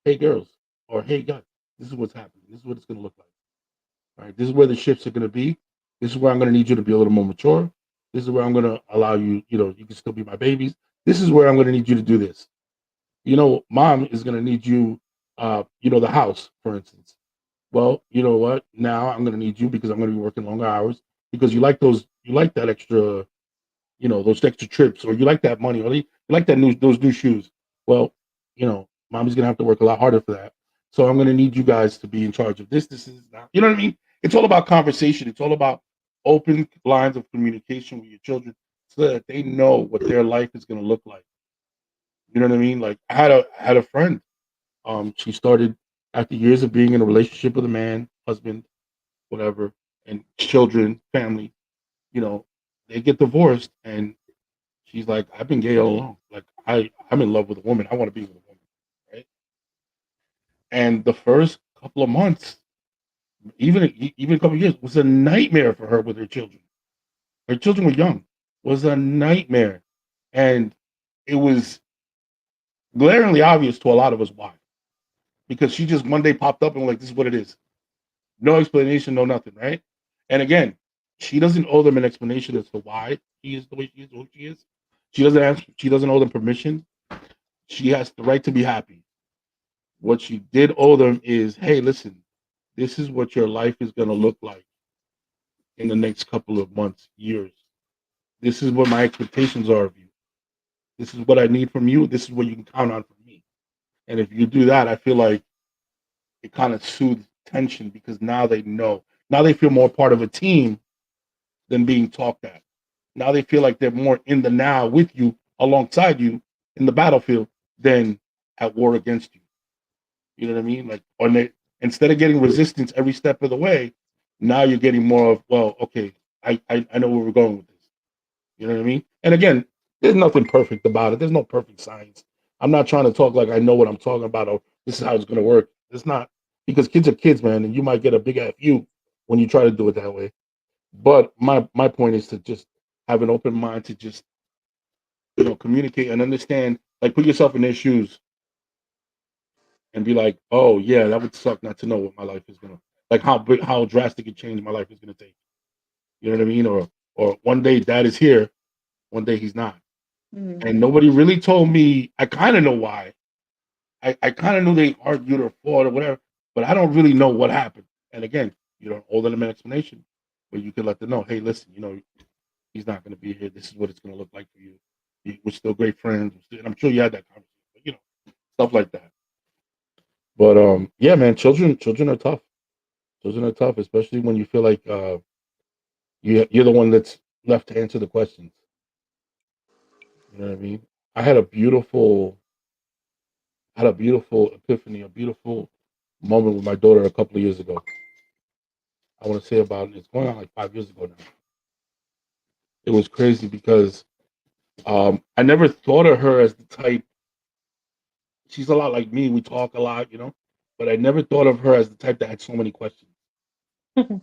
hey girls, or hey guys, this is what's happening. This is what it's going to look like. All right, this is where the shifts are going to be. This is where I'm going to need you to be a little more mature. This is where I'm going to allow you. You can still be my babies. This is where I'm going to need you to do this. Mom is going to need you. The house, for instance. Well, you know what? Now I'm going to need you because I'm going to be working longer hours because you like those. You like that extra those extra trips, or you like that money, or you like those new shoes. Well, mommy's gonna have to work a lot harder for that. So I'm gonna need you guys to be in charge of this. This is not, you know what I mean? It's all about conversation. It's all about open lines of communication with your children so that they know what their life is gonna look like. You know what I mean? Like I had a friend. She started after years of being in a relationship with a man, husband, whatever, and children, family. You know, they get divorced, and she's like, I've been gay all along. Like I'm in love with a woman. I want to be with a woman, right? And the first couple of months, even a couple of years, was a nightmare for her with her children. Her children were young, was a nightmare, and it was glaringly obvious to a lot of us why. Because she just one day popped up and like, this is what it is. No explanation, no nothing, right? And again, she doesn't owe them an explanation as to why she is the way she is, who she is. She doesn't owe them permission. She has the right to be happy. What she did owe them is, hey, listen, this is what your life is going to look like in the next couple of months, years. This is what my expectations are of you. This is what I need from you. This is what you can count on from me. And if you do that, I feel like it kind of soothes tension because now they know. Now they feel more part of a team than being talked at. Now they feel like they're more in the now with you, alongside you in the battlefield than at war against you. You know what I mean? Like, instead of getting resistance every step of the way, Now you're getting more of, well, okay, I know where we're going with this. You know what I mean? And again, there's nothing perfect about it. There's no perfect science. I'm not trying to talk like I know what I'm talking about or this is how it's going to work. It's not, because kids are kids, man, and you might get a big FU when you try to do it that way. But my point is to just have an open mind to just, communicate and understand, like put yourself in their shoes and be like, oh yeah, that would suck not to know what my life is gonna, like how drastic a change my life is gonna take. You know what I mean? Or one day dad is here, one day he's not. Mhm. And nobody really told me. I kind of know why. I kind of knew they argued or fought or whatever, but I don't really know what happened. And again, you don't owe them an explanation, but you could let them know, hey, listen, he's not going to be here. This is what it's going to look like for you. We're still great friends, and I'm sure you had that conversation, but stuff like that. But yeah, man, children are tough. Children are tough, especially when you feel like you're the one that's left to answer the questions. You know what I mean? I had a beautiful epiphany, a beautiful moment with my daughter a couple of years ago. I want to say about, it's going on like 5 years ago now. It was crazy because I never thought of her as the type. She's a lot like me. We talk a lot, but I never thought of her as the type that had so many questions.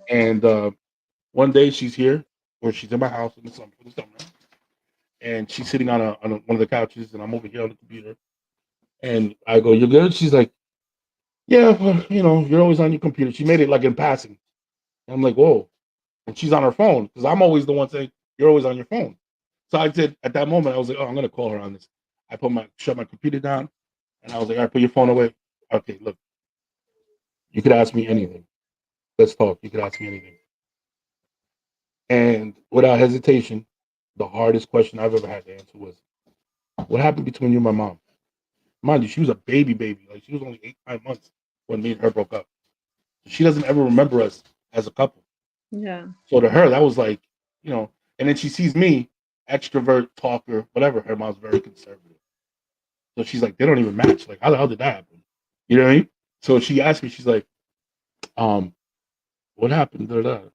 And one day she's here, or she's in my house in the summer, and she's sitting on one of the couches, and I'm over here on the computer. And I go, "You good?" She's like, "Yeah, well, you're always on your computer." She made it like in passing. And I'm like, "Whoa." And she's on her phone because I'm always the one saying, "You're always on your phone." So I said at that moment, I was like, "Oh, I'm gonna call her on this." I shut my computer down, and I was like, "All right, put your phone away." Okay, look, you could ask me anything. Let's talk. You could ask me anything. And without hesitation, the hardest question I've ever had to answer was, "What happened between you and my mom?" Mind you, she was a baby. Like she was only 8, 9 months when me and her broke up. She doesn't ever remember us as a couple. Yeah. So to her, that was like, and then she sees me, extrovert, talker, whatever. Her mom's very conservative. So she's like, they don't even match. Like, how the hell did that happen? You know what I mean? So she asked me, she's like, um, what happened? Da, da, da.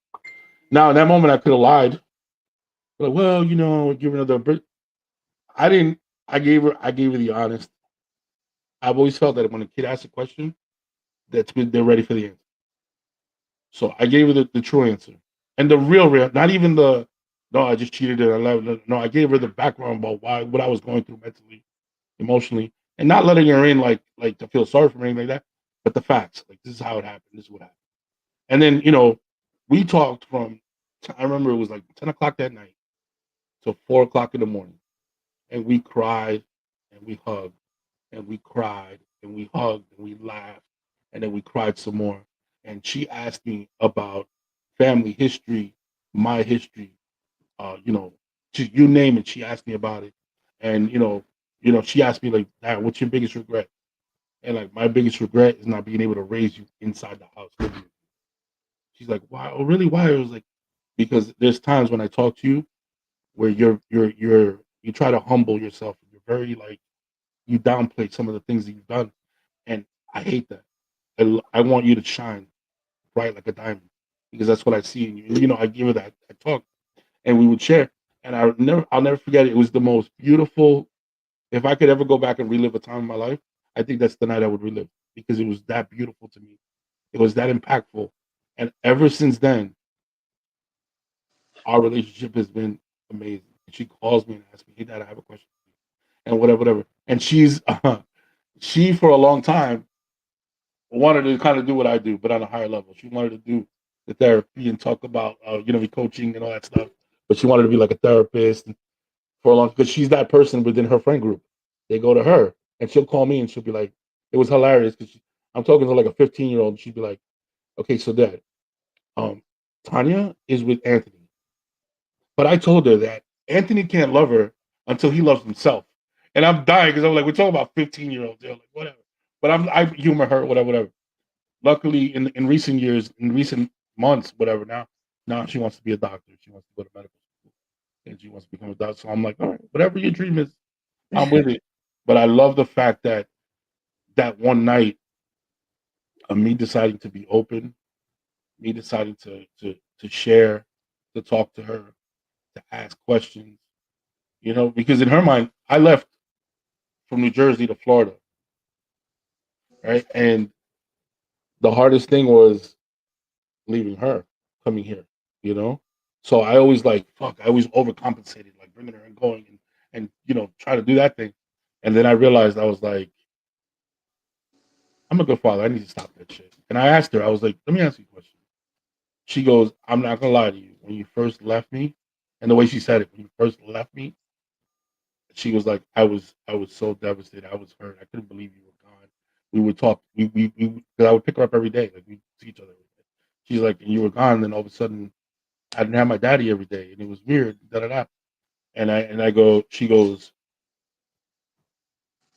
Now, in that moment, I could have lied. Like, well, give her another. I didn't. I gave her the honest. I've always felt that when a kid asks a question, they're ready for the answer. So I gave her the true answer. And the real, not even the, no, I just cheated and I love it. No, I gave her the background about what I was going through mentally, emotionally, and not letting her in like to feel sorry for me or anything like that, but the facts. Like this is how it happened. This is what happened. And then, we talked from, I remember it was like 10 o'clock that night till 4 o'clock in the morning. And we cried and we hugged and we cried and we hugged and we laughed and then we cried some more. And she asked me about family history, my history, you name it. She asked me about it, and she asked me like, "Dad, what's your biggest regret?" And like, my biggest regret is not being able to raise you inside the house. She's like, "Why? Oh, really? Why?" I was like, "Because there's times when I talk to you where you try to humble yourself. You're very like you downplay some of the things that you've done, and I hate that. I want you to shine bright like a diamond because that's what I see in you." I give her that I talk, and we would share, and I'll never forget it. It was the most beautiful. If I could ever go back and relive a time in my life, I think that's the night I would relive because it was that beautiful to me. It was that impactful, and ever since then, our relationship has been amazing. She calls me and asks me, "Hey, Dad, I have a question," and whatever. And she for a long time wanted to kind of do what I do, but on a higher level. She wanted to do the therapy and talk about, the coaching and all that stuff. But she wanted to be like a therapist and for a long, because she's that person within her friend group. They go to her and she'll call me and she'll be like, it was hilarious because I'm talking to like a 15-year-old. She'd be like, okay, so Dad, um, Tanya is with Anthony, but I told her that Anthony can't love her until he loves himself. And I'm dying because I'm like, we're talking about 15-year-olds. They're like, whatever. But I humor her, whatever. Luckily, in recent years, in recent months, whatever, now she wants to be a doctor. She wants to go to medical school and she wants to become a doctor. So I'm like, all right, whatever your dream is, I'm with it. But I love the fact that that one night of me deciding to be open, me deciding to share, to talk to her, to ask questions, because in her mind, I left from New Jersey to Florida, right? And the hardest thing was leaving her, coming here, you know? So I always like, fuck, I always overcompensated, like bringing her and going and try to do that thing. And then I realized I was like, I'm a good father. I need to stop that shit. And I asked her, I was like, let me ask you a question. She goes, I'm not gonna lie to you. When you first left me, and the way she said it, when you first left me, she was like, I was so devastated. I was hurt. I couldn't believe you were gone. We would talk. Cause I would pick her up every day. Like we see each other every day. She's like, and you were gone. And then all of a sudden, I didn't have my daddy every day, and it was weird. Da da da. And I go. She goes,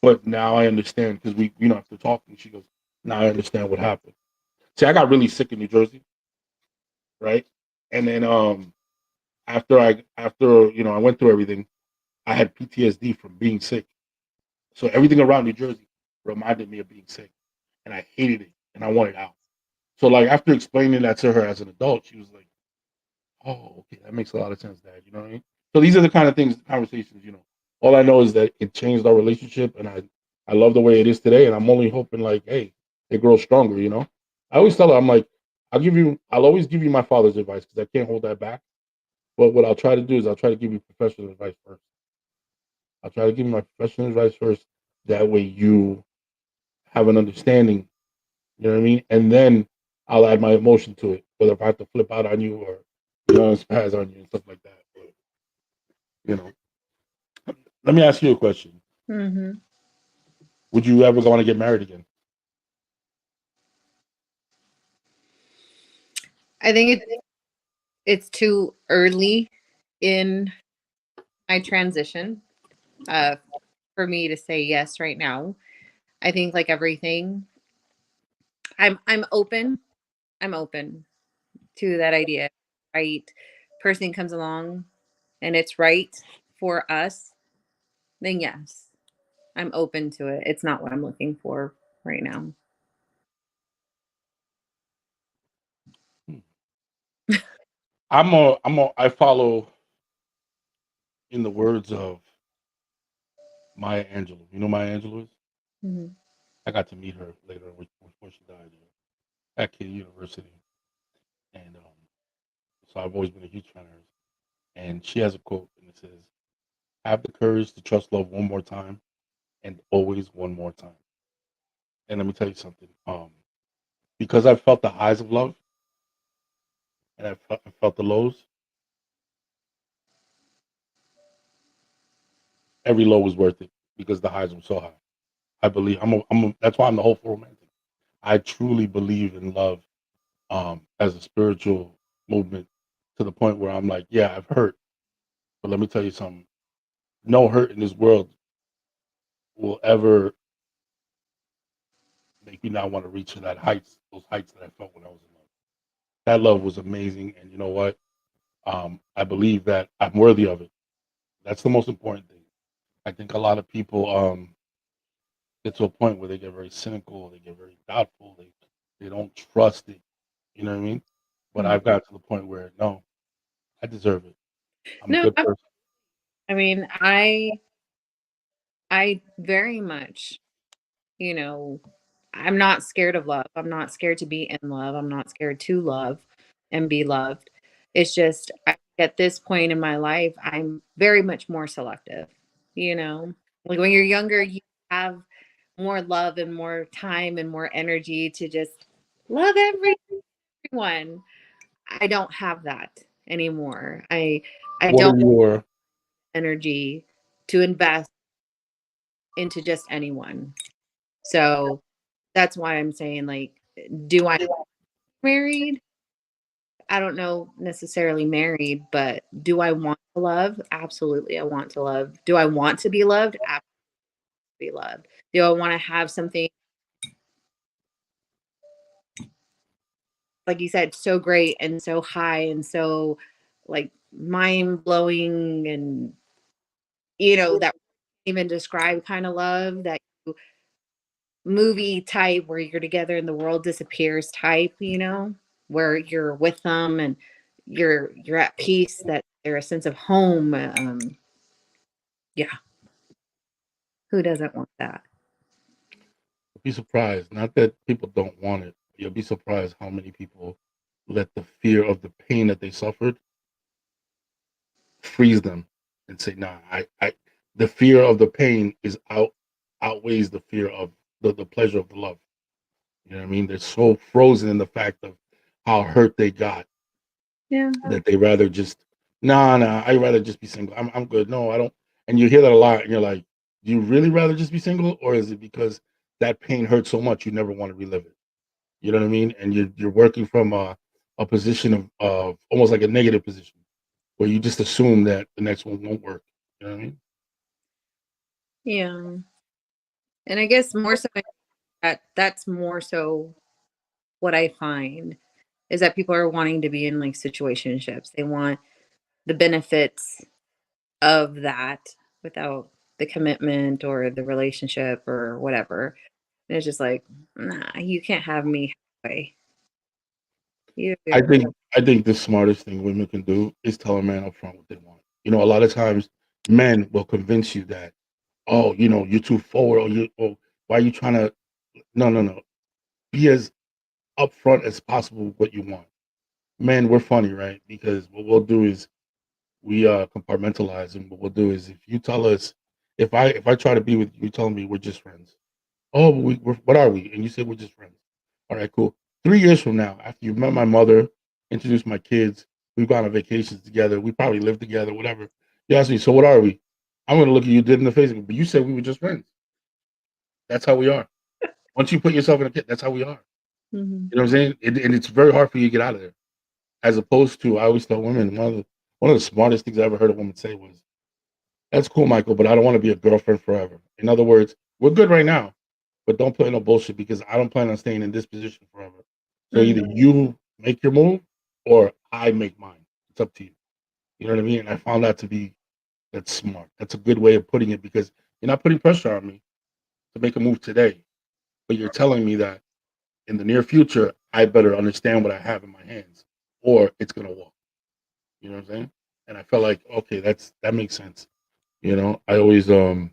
but now I understand because we don't have to talk. And she goes, now I understand what happened. See, I got really sick in New Jersey, right? And then after I went through everything, I had PTSD from being sick. So everything around New Jersey reminded me of being sick, and I hated it, and I wanted out. So like after explaining that to her as an adult, she was like, "Oh, okay, that makes a lot of sense, Dad." You know what I mean? So these are the kind of things, conversations. All I know is that it changed our relationship, and I love the way it is today, and I'm only hoping like, hey, it grows stronger. I always tell her, I'm like, I'll always give you my father's advice because I can't hold that back. But what I'll try to do is I'll try to give you professional advice first. I'll try to give you my professional advice first. That way you have an understanding. You know what I mean? And then I'll add my emotion to it, whether if I have to flip out on you or spaz on you and stuff like that. But you know, let me ask you a question: Mm-hmm. would you ever want to get married again? I think it's too early in my transition uh, for me to say yes right now. I think like everything, I'm open. I'm open to that idea. Right, person comes along and it's right for us, then yes, I'm open to it. It's not what I'm looking for right now. Hmm. I follow in the words of Maya Angelou. You know Maya Angelou is? Mhm. I got to meet her later before she died at Kid University, and so I've always been a huge fan of hers. And she has a quote, and it says, "Have the courage to trust love one more time, and always one more time." And let me tell you something. Because I've felt the highs of love, and I felt the lows. Every low was worth it because the highs were so high. I believe that's why I'm the hopeful romantic. I truly believe in love as a spiritual movement to the point where I'm like, yeah, I've hurt, but let me tell you something. No hurt in this world will ever make me not want to reach to those heights that I felt when I was in love. That love was amazing, and you know what? I believe that I'm worthy of it. That's the most important thing. I think a lot of people get to a point where they get very cynical, they get very doubtful, they don't trust it. You know what I mean? But Mhm. I've got to the point where no, I deserve it. I'm a No, good person. I mean, I very much, you know, I'm not scared of love. I'm not scared to be in love. I'm not scared to love and be loved. It's just at this point in my life, I'm very much more selective. You know, like when you're younger, you have more love and more time and more energy to just love everyone. I don't have that anymore. I What don't are your have energy to invest into just anyone. So that's why I'm saying, like, do I married? I don't know necessarily married, but do I want to love? Absolutely, I want to love. Do I want to be loved? Absolutely be loved. Do I want to have something like you said, so great and so high and so like mind blowing and that even describe kind of love that movie type where you're together and the world disappears type? where you're with them and you're at peace, that they're a sense of home. Yeah, who doesn't want that? You'll be surprised. Not that people don't want it. You'll be surprised how many people let the fear of the pain that they suffered freeze them and say, "Nah, the fear of the pain is outweighs the fear of the pleasure of the love." You know what I mean? They're so frozen in the fact of how hurt they got Yeah. that they rather just, nah, I'd rather just be single. I'm good. No, I don't. And you hear that a lot, and you're like, do you really rather just be single, or is it because that pain hurts so much you never want to relive it? You know what I mean? And you're working from a position of almost like a negative position where you just assume that the next one won't work. You know what I mean? Yeah. And I guess more so that's more so what I find is that people are wanting to be in like situationships. They want the benefits of that without the commitment or the relationship or whatever. And it's just like, nah, you can't have me halfway. You I think the smartest thing women can do is tell a man up front what they want. You know, a lot of times men will convince you that, oh, you're too forward, or why are you trying to? No. Be as upfront as possible with what you want. Men, we're funny, right? Because what we'll do is we compartmentalize, and what we'll do is if you tell us, if I try to be with you, telling me we're just friends. Oh, but what are we? And you say we're just friends. All right, cool. 3 years from now, after you've met my mother, introduced my kids, we've gone on vacations together, we probably live together, whatever. You ask me, so what are we? I'm gonna look at you dead in the face, but you said we were just friends. That's how we are. Once you put yourself in a pit, that's how we are. Mhm. You know what I'm saying? And it's very hard for you to get out of there. As opposed to, I always tell women, one of the smartest things I ever heard a woman say was, "That's cool, Michael, but I don't want to be a girlfriend forever." In other words, we're good right now, but don't play no bullshit because I don't plan on staying in this position forever. So Mhm. either you make your move or I make mine. It's up to you. You know what I mean? And I found that to be that's smart. That's a good way of putting it because you're not putting pressure on me to make a move today, but you're telling me that in the near future I better understand what I have in my hands, or it's gonna walk. You know what I'm saying? And I felt like, okay, that makes sense. I always yeah,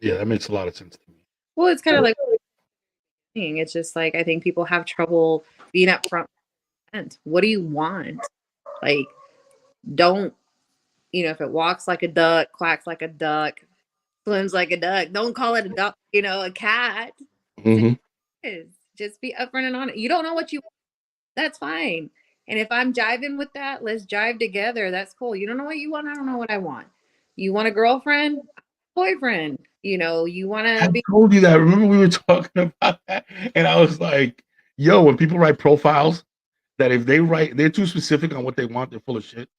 that makes a lot of sense to me. Well, it's kind of like it's just like I think people have trouble being upfront. What do you want? Like, don't if it walks like a duck, quacks like a duck, swims like a duck, don't call it a duck, a cat. Say Hmm. it is. Just be upfront and honest. You don't know what you want. That's fine. And if I'm jiving with that, let's jive together. That's cool. You don't know what you want. I don't know what I want. You want a girlfriend, boyfriend. You want I to be. told you that. Remember we were talking about that, and I was like, "Yo, when people write profiles, that if they're too specific on what they want, they're full of shit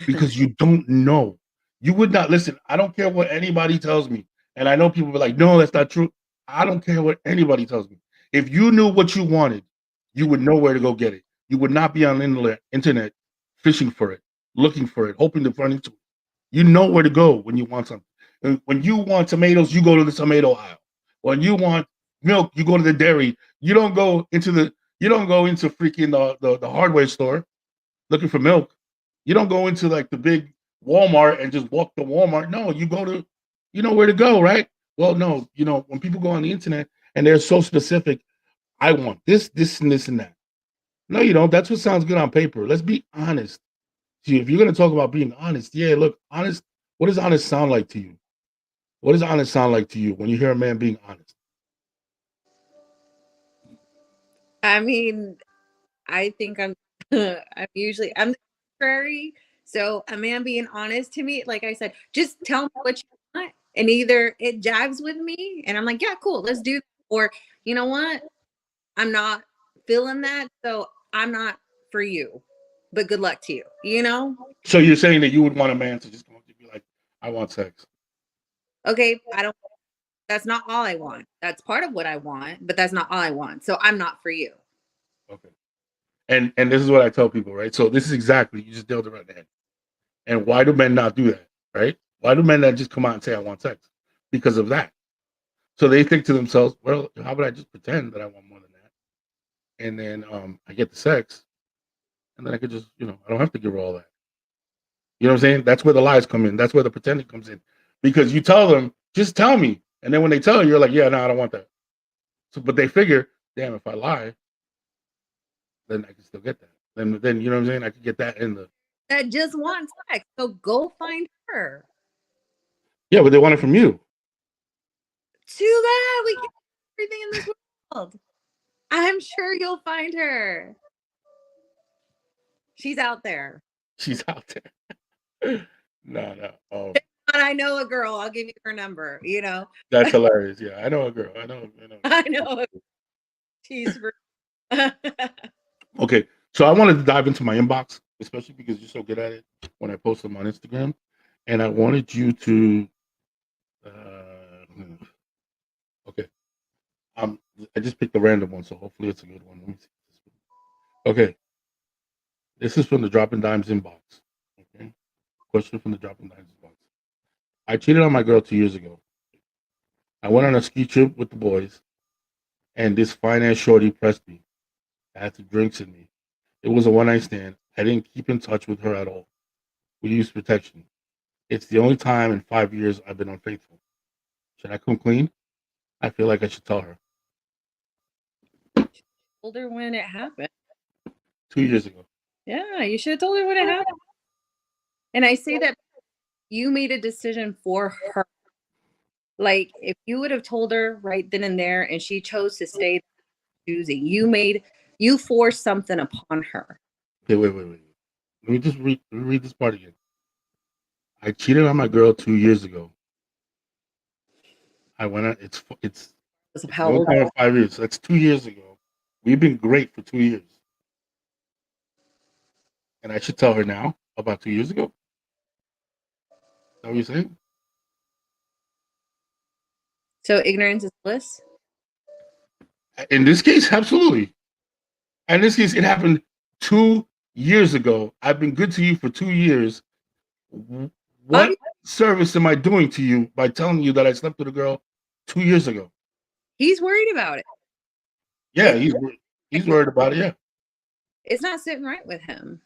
because you don't know. You would not listen. I don't care what anybody tells me, and I know people be like, "No, that's not true." I don't care what anybody tells me. If you knew what you wanted, you would know where to go get it. You would not be on the internet fishing for it, looking for it, hoping to run into it. You know where to go when you want something. And when you want tomatoes, you go to the tomato aisle. When you want milk, you go to the dairy. You don't go into freaking the hardware store looking for milk. You don't go into like the big Walmart and just walk to Walmart. No, you know where to go, right? Well, no, when people go on the internet and they're so specific, I want this, and this, and that. No, you don't. That's what sounds good on paper. Let's be honest. See, if you're going to talk about being honest, yeah, look, honest. What does honest sound like to you? What does honest sound like to you when you hear a man being honest? I mean, I think I'm the contrary. So a man being honest to me, like I said, just tell me what you want. And either it jives with me and I'm like, yeah, cool, let's do that. Or you know what? I'm not feeling that. So I'm not for you. But good luck to you. So you're saying that you would want a man to just come up to you be like, "I want sex." Okay, I don't that's not all I want. That's part of what I want, but that's not all I want. So I'm not for you. Okay. And this is what I tell people, right? So this is exactly you just nailed it right in the head. And why do men not do that, right? Why do men not just come out and say I want sex? Because of that. So they think to themselves, well, how about I just pretend that I want more than that? and then I get the sex, and then I could just, I don't have to give her all that. You know what I'm saying? That's where the lies come in. That's where the pretending comes in, because you tell them, just tell me, and then when they tell you, you're like, yeah, no, I don't want that. So, but they figure, damn, if I lie, then I can still get that. Then you know what I'm saying? I could get that in the. That just wants sex. So go find her. Yeah, but they want it from you. Too bad we can't do everything in this world. I'm sure you'll find her. She's out there. She's out there. No, no. But I know a girl. I'll give you her number. That's hilarious. Yeah, I know a girl. I know. I know. She's for. Okay, so I wanted to dive into my inbox, especially because you're so good at it when I post them on Instagram, and I wanted you to. Okay, I just picked a random one, so hopefully it's a good one. Let me see. Okay, this is from the Dropping Dimes inbox. Okay, question from the Dropping Dimes inbox. I cheated on my girl 2 years ago. I went on a ski trip with the boys, and this fine ass shorty pressed me. I had some drinks in me. It was a one night stand. I didn't keep in touch with her at all. We used protection. It's the only time in 5 years I've been unfaithful. Should I come clean? I feel like I should tell her. Told her when it happened. 2 years ago. Yeah, you should have told her when it happened. And I say that you made a decision for her. Like, if you would have told her right then and there and she chose to stay choosing, you forced something upon her. Okay, wait. Let me just read this part again. I cheated on my girl 2 years ago. I went on. It's the How only old? time in 5 years. That's 2 years ago. We've been great for 2 years, and I should tell her now about 2 years ago. Is that what you're saying? So ignorance is bliss. In this case, absolutely. In this case, it happened 2 years ago. I've been good to you for 2 years. What service am I doing to you by telling you that I slept with a girl 2 years ago? He's worried about it. Yeah, he's worried about it. Yeah, It's not sitting right with him.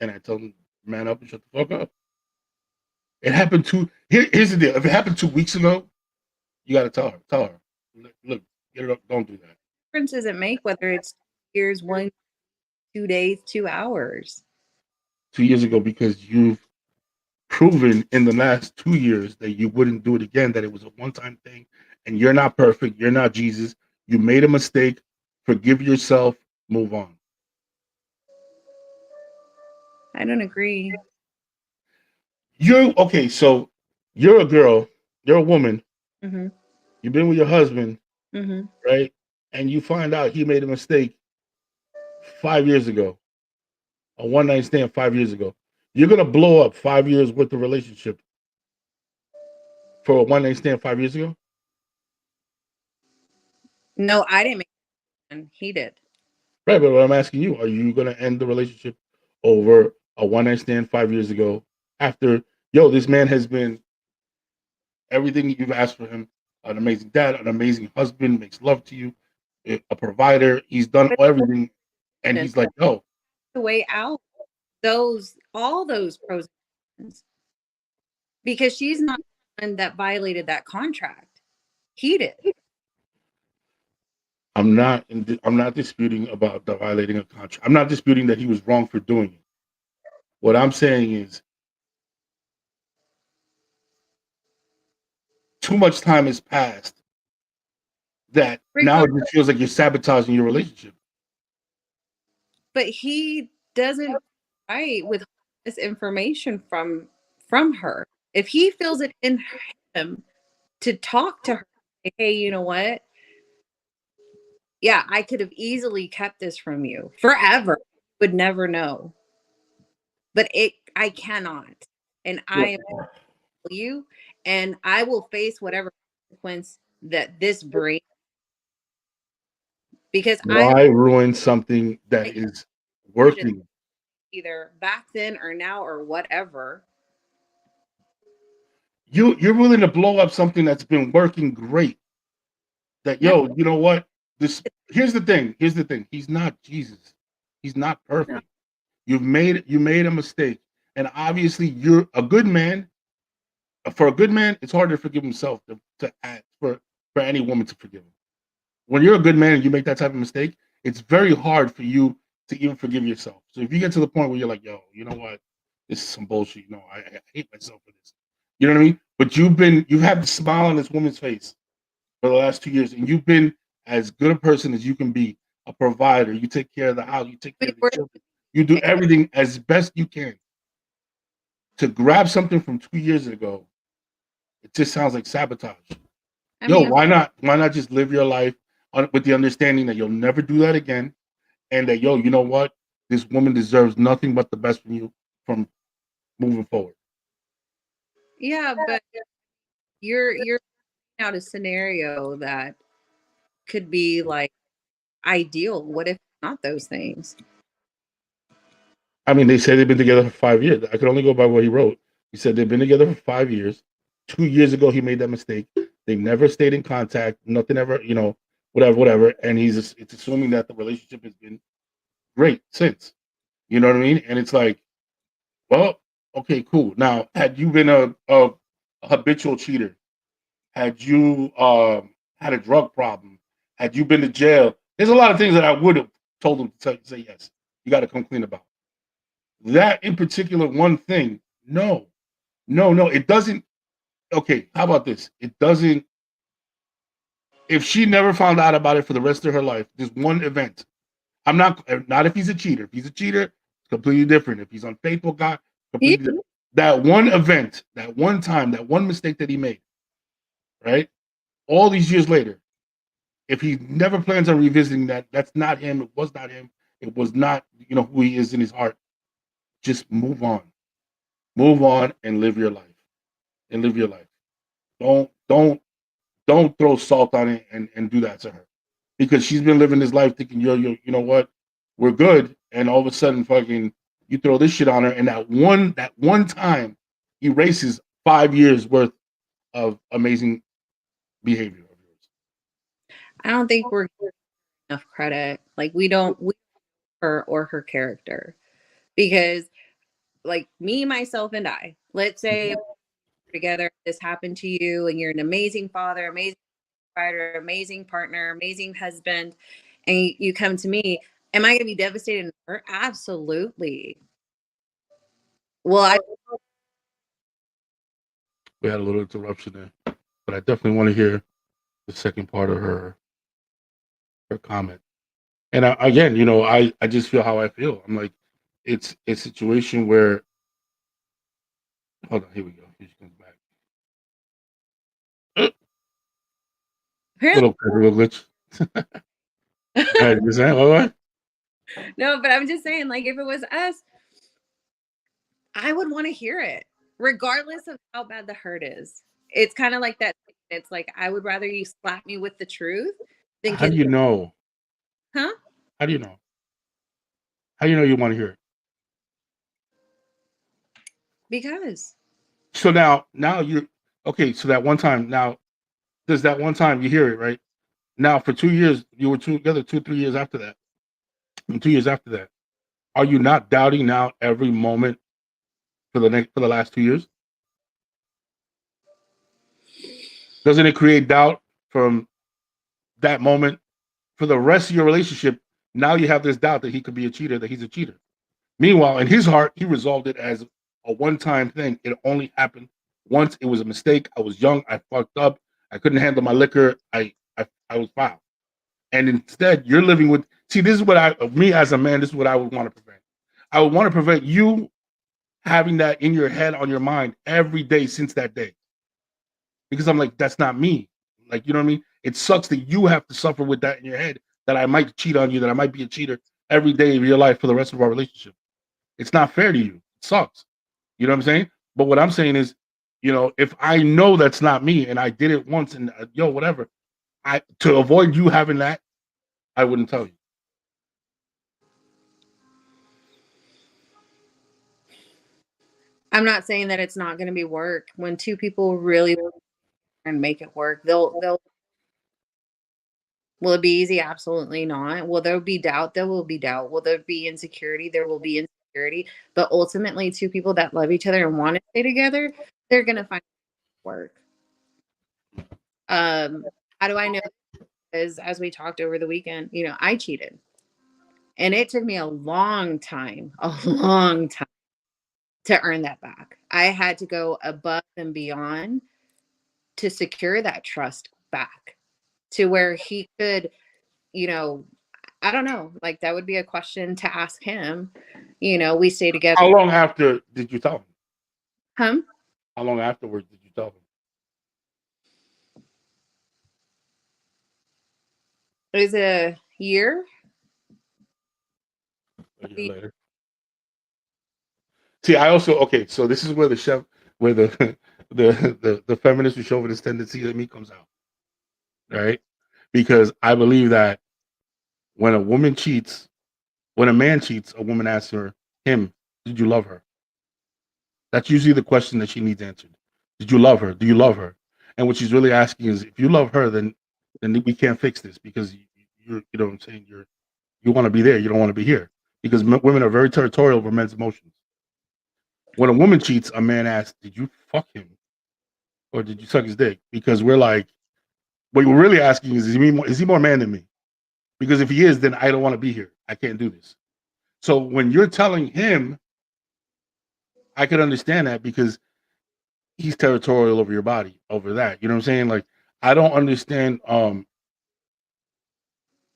and I told him, man up and shut the fuck up. It happened here's the deal. If it happened 2 weeks ago, you got to tell her. Tell her, look, get it up. Don't do that. What difference does it make whether it's years, 1, 2 days, 2 hours? 2 years ago, because you've proven in the last 2 years that you wouldn't do it again, that it was a one-time thing, and you're not perfect. You're not Jesus. You made a mistake. Forgive yourself. Move on. I don't agree. You're okay. So you're a girl. You're a woman. Mm-hmm. You've been with your husband, Mm-hmm. right? And you find out he made a mistake 5 years ago, a one night stand 5 years ago. You're gonna blow up 5 years worth of relationship for a one night stand 5 years ago? No, I didn't make it. He did. Right, but what I'm asking you, are you gonna end the relationship over a one night stand 5 years ago after, this man has been everything you've asked for him, an amazing dad, an amazing husband, makes love to you, a provider, he's done But everything, and that's he's like, no. the way out. All those pros and cons. Because she's not the one that violated that contract. He did. I'm not disputing about the violating a contract. I'm not disputing that he was wrong for doing it. What I'm saying is too much time has passed that now it just feels like you're sabotaging your relationship. But he doesn't fight with this information from her. If he feels it in him to talk to her, hey, you know what? Yeah, I could have easily kept this from you forever. Would never know. But I cannot. And I am you, and I will face whatever consequence that this brings, because I Why ruin something that is working? either back then or now or whatever. You're willing to blow up something that's been working great. That, No, you know what? this here's the thing. Here's the thing. He's not Jesus. He's not No. perfect. You made a mistake, and obviously you're a good man. For a good man, it's hard to forgive himself to act for any woman to forgive him. When you're a good man and you make that type of mistake, it's very hard for you to even forgive yourself. So if you get to the point where you're like, yo, you know what? This is some bullshit. You know, I hate myself for this. You know what I mean? But you've had the smile on this woman's face for the last 2 years, and you've been as good a person as you can be, a provider. You take care of the house, you take I care mean, of the children, you do everything as best you can. To grab something from 2 years ago, it just sounds like sabotage. I Yo, mean, why not? Why not just live your life with the understanding that you'll never do that again, and that yo, you know what? This woman deserves nothing but the best from you from moving forward. yeah, but you're out a scenario that could be like ideal. What if not those things? I mean, they say they've been together for 5 years. I could only go by what he wrote. He said they've been together for 5 years. 2 years ago, he made that mistake. They never stayed in contact. Nothing ever, whatever, whatever. And it's assuming that the relationship has been great since. You know what I mean? And it's like, well, okay, cool. Now, had you been a habitual cheater, had you had a drug problem, had you been to jail, there's a lot of things that I would have told him to say yes. You got to come clean about that in particular one thing. No, no, no. It doesn't. Okay, how about this? It doesn't. If she never found out about it for the rest of her life, this one event. I'm not if he's a cheater. If he's a cheater, it's completely different. If he's unfaithful, God, Yeah, completely different. That one event, that one time, that one mistake that he made, right? All these years later, if he never plans on revisiting that, that's not him. It was not him. It was not, who he is in his heart. Just move on, and live your life. And live your life. Don't throw salt on it and do that to her, because she's been living this life thinking, you know what, we're good, and all of a sudden, fucking, you throw this shit on her, and that one time erases 5 years worth of amazing behavior of yours. I don't think we're enough credit. Like we her or her character because like me, myself, and I. Let's say Mhm. we're together. This happened to you, and you're an amazing father, amazing provider, amazing partner, amazing husband, and you come to me. Am I going to be devastated and hurt? Absolutely. Well, I We had a little interruption there, but I definitely want to hear the second part of her comment. And again, I just feel how I feel. I'm like, it's a situation where, hold on, here we go. Here she comes back. apparently Little glitch. All right, you saying what? no, but I'm just saying, like, if it was us, I would want to hear it, regardless of how bad the hurt is. It's kind of like that. It's like I would rather you slap me with the truth than How do get, you know? huh? How do you know? How do you know you want to hear it? Because So now you okay. So that one time, now does that one time you hear it, right? Now for 2 years you were together, 2 3 years after that, and 2 years after that, are you not doubting now every moment for the last 2 years? Doesn't it create doubt from that moment for the rest of your relationship? Now you have this doubt that he could be a cheater, that he's a cheater. Meanwhile, in his heart, he resolved it as a one-time thing. It only happened once. It was a mistake. I was young. I fucked up. I couldn't handle my liquor. I was foul. And instead, you're living with. See, this is what me as a man, this is what I would want to prevent. I would want to prevent you having that in your head, on your mind every day since that day. Because I'm like, that's not me. Like, you know what I mean? It sucks that you have to suffer with that in your head, that I might cheat on you, that I might be a cheater every day of your life for the rest of our relationship. It's not fair to you. It sucks. You know what I'm saying? But what I'm saying is, if I know that's not me and I did it once and whatever, I to avoid you having that, I wouldn't tell you. I'm not saying that it's not going to be work. When two people really and make it work, they'll Will it be easy? Absolutely not. Will there be doubt? There will be doubt. Will there be insecurity? There will be insecurity. But ultimately, two people that love each other and want to stay together, they're gonna find work. How do I know? Because as we talked over the weekend, I cheated, and it took me a long time to earn that back. I had to go above and beyond to secure that trust back to where he could, you know, I don't know, like that would be a question to ask him. We stay together. How long after did you tell him? Him? How long afterwards did you tell him? It was a year. A year later. See, I also so this is where where the feminist or chauvinist tendency in me comes out, right? Because I believe that when a woman cheats, when a man cheats, a woman asks him, did you love her? That's usually the question that she needs answered. Did you love her? Do you love her? And what she's really asking is, if you love her, then we can't fix this because you know what I'm saying. You want to be there, you don't want to be here because women are very territorial over men's emotions. When a woman cheats, a man asks, "Did you fuck him or did you suck his dick?" Because we're like, what we're really asking is he more man than me? Because if he is, then I don't want to be here. I can't do this. So when you're telling him, I can understand that because he's territorial over your body, over that. You know what I'm saying? Like, I don't understand. And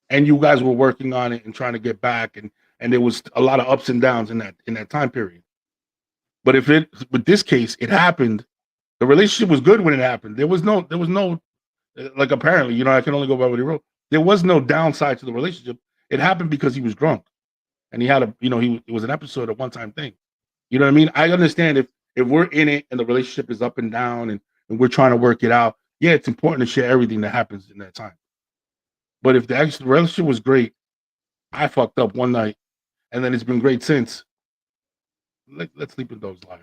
you guys were working on it and trying to get back, and there was a lot of ups and downs in that time period. But with this case, it happened. The relationship was good when it happened. There was no like, apparently, I can only go by what he wrote. There was no downside to the relationship. It happened because he was drunk and he had it was an episode, a one time thing. You know what I mean? I understand if we're in it and the relationship is up and down and we're trying to work it out. Yeah, it's important to share everything that happens in that time. But if the actual relationship was great, I fucked up one night and then it's been great since. Let's sleep with those lies.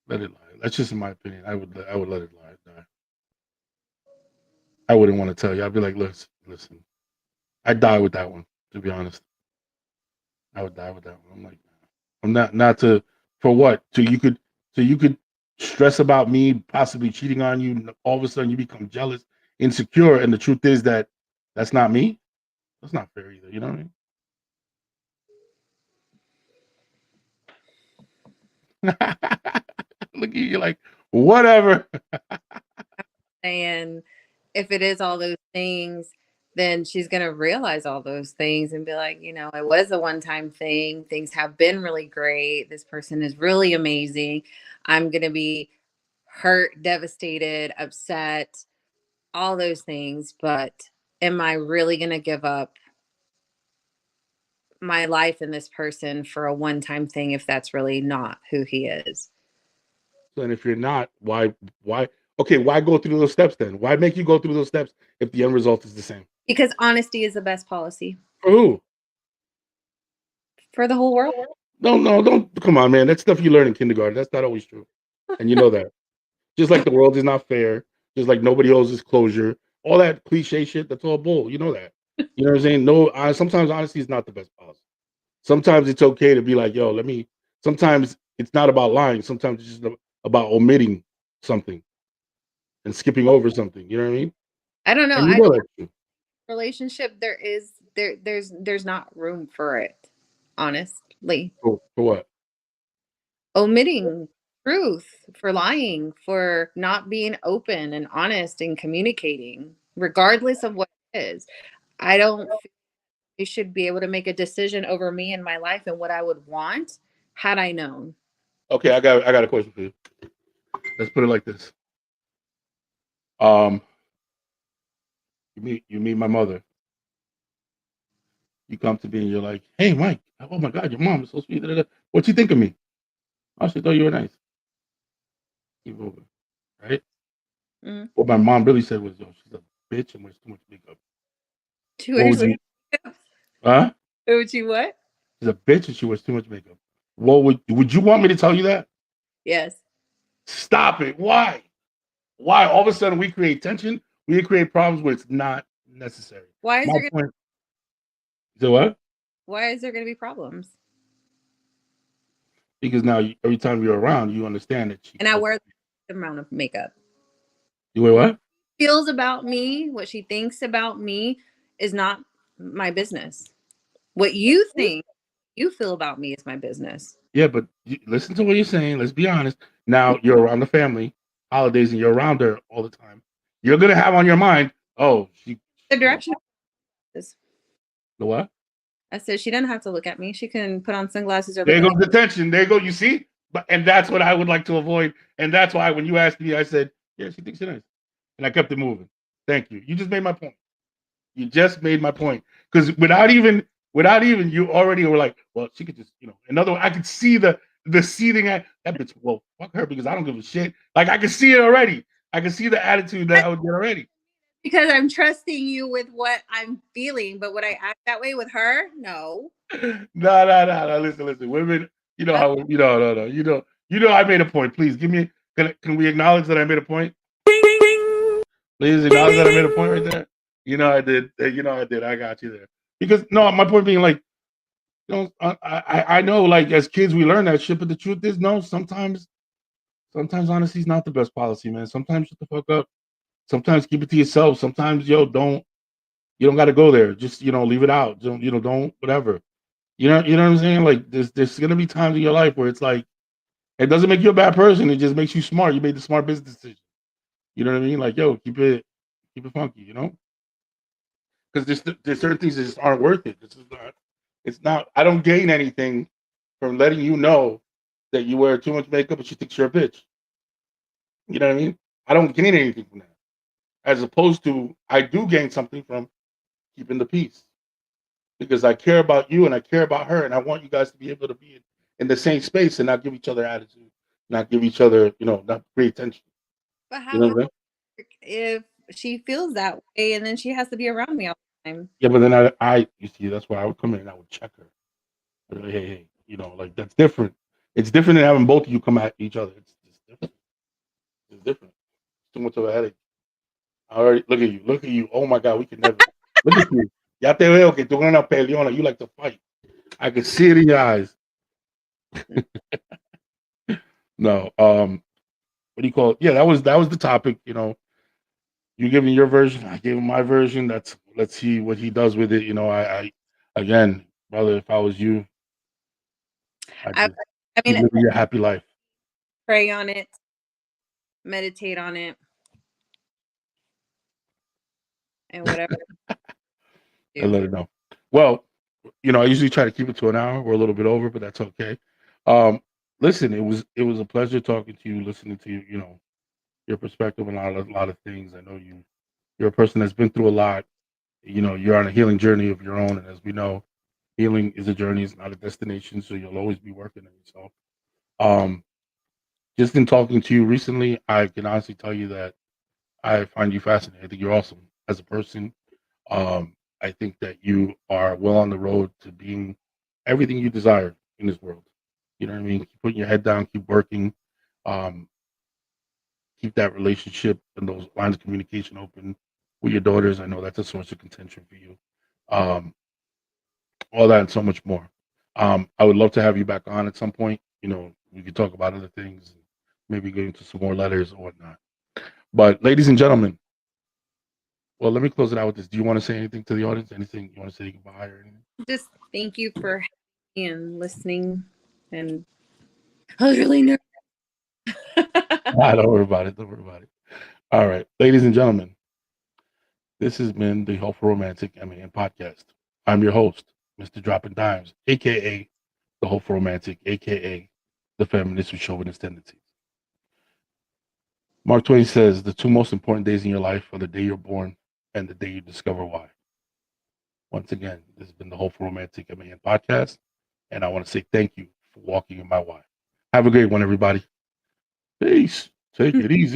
Let it lie. That's just in my opinion. I would let it lie. Die. I wouldn't want to tell you. I'd be like, listen. I'd die with that one. To be honest, I would die with that one. I'm like, I'm not to for what? So you could stress about me possibly cheating on you. And all of a sudden, you become jealous, insecure, and the truth is that that's not me. That's not fair either. You know what I mean? Look at you, you're like, whatever. And if it is all those things, then she's going to realize all those things and be like, it was a one time thing. Things have been really great. This person is really amazing. I'm going to be hurt, devastated, upset, all those things. But am I really going to give up my life in this person for a one time thing if that's really not who he is? And if you're not, why? Okay, why go through those steps then? Why make you go through those steps if the end result is the same? Because honesty is the best policy For who? for the whole world. No, no, don't come on, man. That's stuff you learn in kindergarten. That's not always true. And you know that. Just like the world is not fair, just like nobody owes us closure, all that cliche shit, that's all bull. You know that. You know what I'm saying? No, sometimes honesty is not the best policy. Sometimes it's okay to be like, yo, sometimes it's not about lying. Sometimes it's just about omitting something and skipping over something. You know what I mean? I don't know. And you I know that too. relationship there's not room for it, honestly. For what? Omitting truth, for lying, for not being open and honest and communicating regardless of what it is. I don't feel you should be able to make a decision over me and my life and what I would want had I known. Okay, I got a question for you. Let's put it like this. Um, you meet my mother. You come to me and you're like, hey, Mike, oh my God, your mom is so sweet. Da, da, da. What you think of me? I should thought you were nice. Keep moving, right? Mhm. What my mom really said was, yo, she's a bitch and wears too much makeup. She What wears would you, huh? would you what? She's a bitch and she wears too much makeup. What would you want me to tell you that? Yes. Stop it. Why? Why? All of a sudden we create tension. We create problems where it's not necessary. Why is My there gonna, point. So what? why is there going to be problems? Because now every time you're around, you understand that she And I feels. wear the amount of makeup. You wait, what? Feels about me, what she thinks about me is not my business. What you think, you feel about me is my business. Yeah, but listen to what you're saying. Let's be honest. Now you're around the family holidays, and you're around her all the time. You're gonna have on your mind, oh, The you know, direction is. the what? I said she doesn't have to look at me. She can put on sunglasses or There look at goes me. the tension. There you go. You see, and that's what I would like to avoid. And that's why when you asked me, I said, yeah, she thinks you're nice, and I kept it moving. Thank you. You just made my point. You just made my point because without even you already were like, well, she could just In other words, I could see the seething at that bitch. Well, fuck her because I don't give a shit. Like I can see it already. I can see the attitude that I would get already. Because I'm trusting you with what I'm feeling, but would I act that way with her? No. No, no, no, no. Listen. Women, you know That's how no, no. I made a point. Please give me. Can we acknowledge that I made a point? Please acknowledge that I made a point right there. I did. I did. I got you there. Because no, my point being like, I know like as kids we learn that shit, but the truth is no. Sometimes honesty is not the best policy, man. Sometimes shut the fuck up. Sometimes keep it to yourself. Sometimes don't you don't got to go there. Just leave it out. Don't whatever. You know what I'm saying? Like there's gonna be times in your life where it's like it doesn't make you a bad person. It just makes you smart. You made the smart business decision. You know what I mean? Like yo, keep it funky. Because there's certain things that just aren't worth it. This is not. It's not. I don't gain anything from letting you know that you wear too much makeup and she thinks you're a bitch. You know what I mean? I don't gain anything from that. As opposed to, I do gain something from keeping the peace because I care about you and I care about her and I want you guys to be able to be in the same space and not give each other attitude, not give each other, not create tension. but You how know would what I mean? it work if she feels that way and then she has to be around me all the time? Yeah, but then you see, that's where I would come in and I would check her. I'd be like, hey, like that's different. It's different than having both of you come at each other. It's different. It's different. It's too much of a headache. I already look at you. Look at you. Oh my God, we could never. Look at you. Ya te veo que tú eres una peleona. You like to fight. I can see it in your eyes. No. What do you call it? Yeah, that was the topic. You giving your version. I gave him my version. Let's see what he does with it. I again, brother, if I was you, I I, just I keep mean, living your happy life. pray on it, meditate on it, and whatever And you let it know. Well, I usually try to keep it to an hour. We're a little bit over, but that's okay. Um, Listen, it was a pleasure talking to you, listening to you, your perspective on a lot of things. I know you're a person that's been through a lot. You're on a healing journey of your own, and as we know, healing is a journey, it's not a destination. So you'll always be working on yourself. Um, just in talking to you recently, I can honestly tell you that I find you fascinating. I think you're awesome as a person. I think that you are well on the road to being everything you desire in this world. You know what I mean? Keep putting your head down, keep working, um, keep that relationship and those lines of communication open with your daughters. I know that's a source of contention for you. Um, all that and so much more. I would love to have you back on at some point. We could talk about other things, maybe get into some more letters or whatnot. But, ladies and gentlemen, well, let me close it out with this. Do you want to say anything to the audience? Anything you want to say goodbye or anything? just thank you for having me and listening. And I was really nervous. Don't worry about it. Don't worry about it. All right, ladies and gentlemen, this has been the Hopeful Romantic M.A.N podcast. I'm your host, Mr. Dropping Dimes, a.k.a. the Hopeful Romantic, a.k.a. the Feminist with Chauvinist tendencies. Mark Twain says the two most important days in your life are the day you're born and the day you discover why. Once again, this has been the Hopeful Romantic M.A.N podcast, and I want to say thank you for walking in my why. Have a great one, everybody. Peace. Take it easy.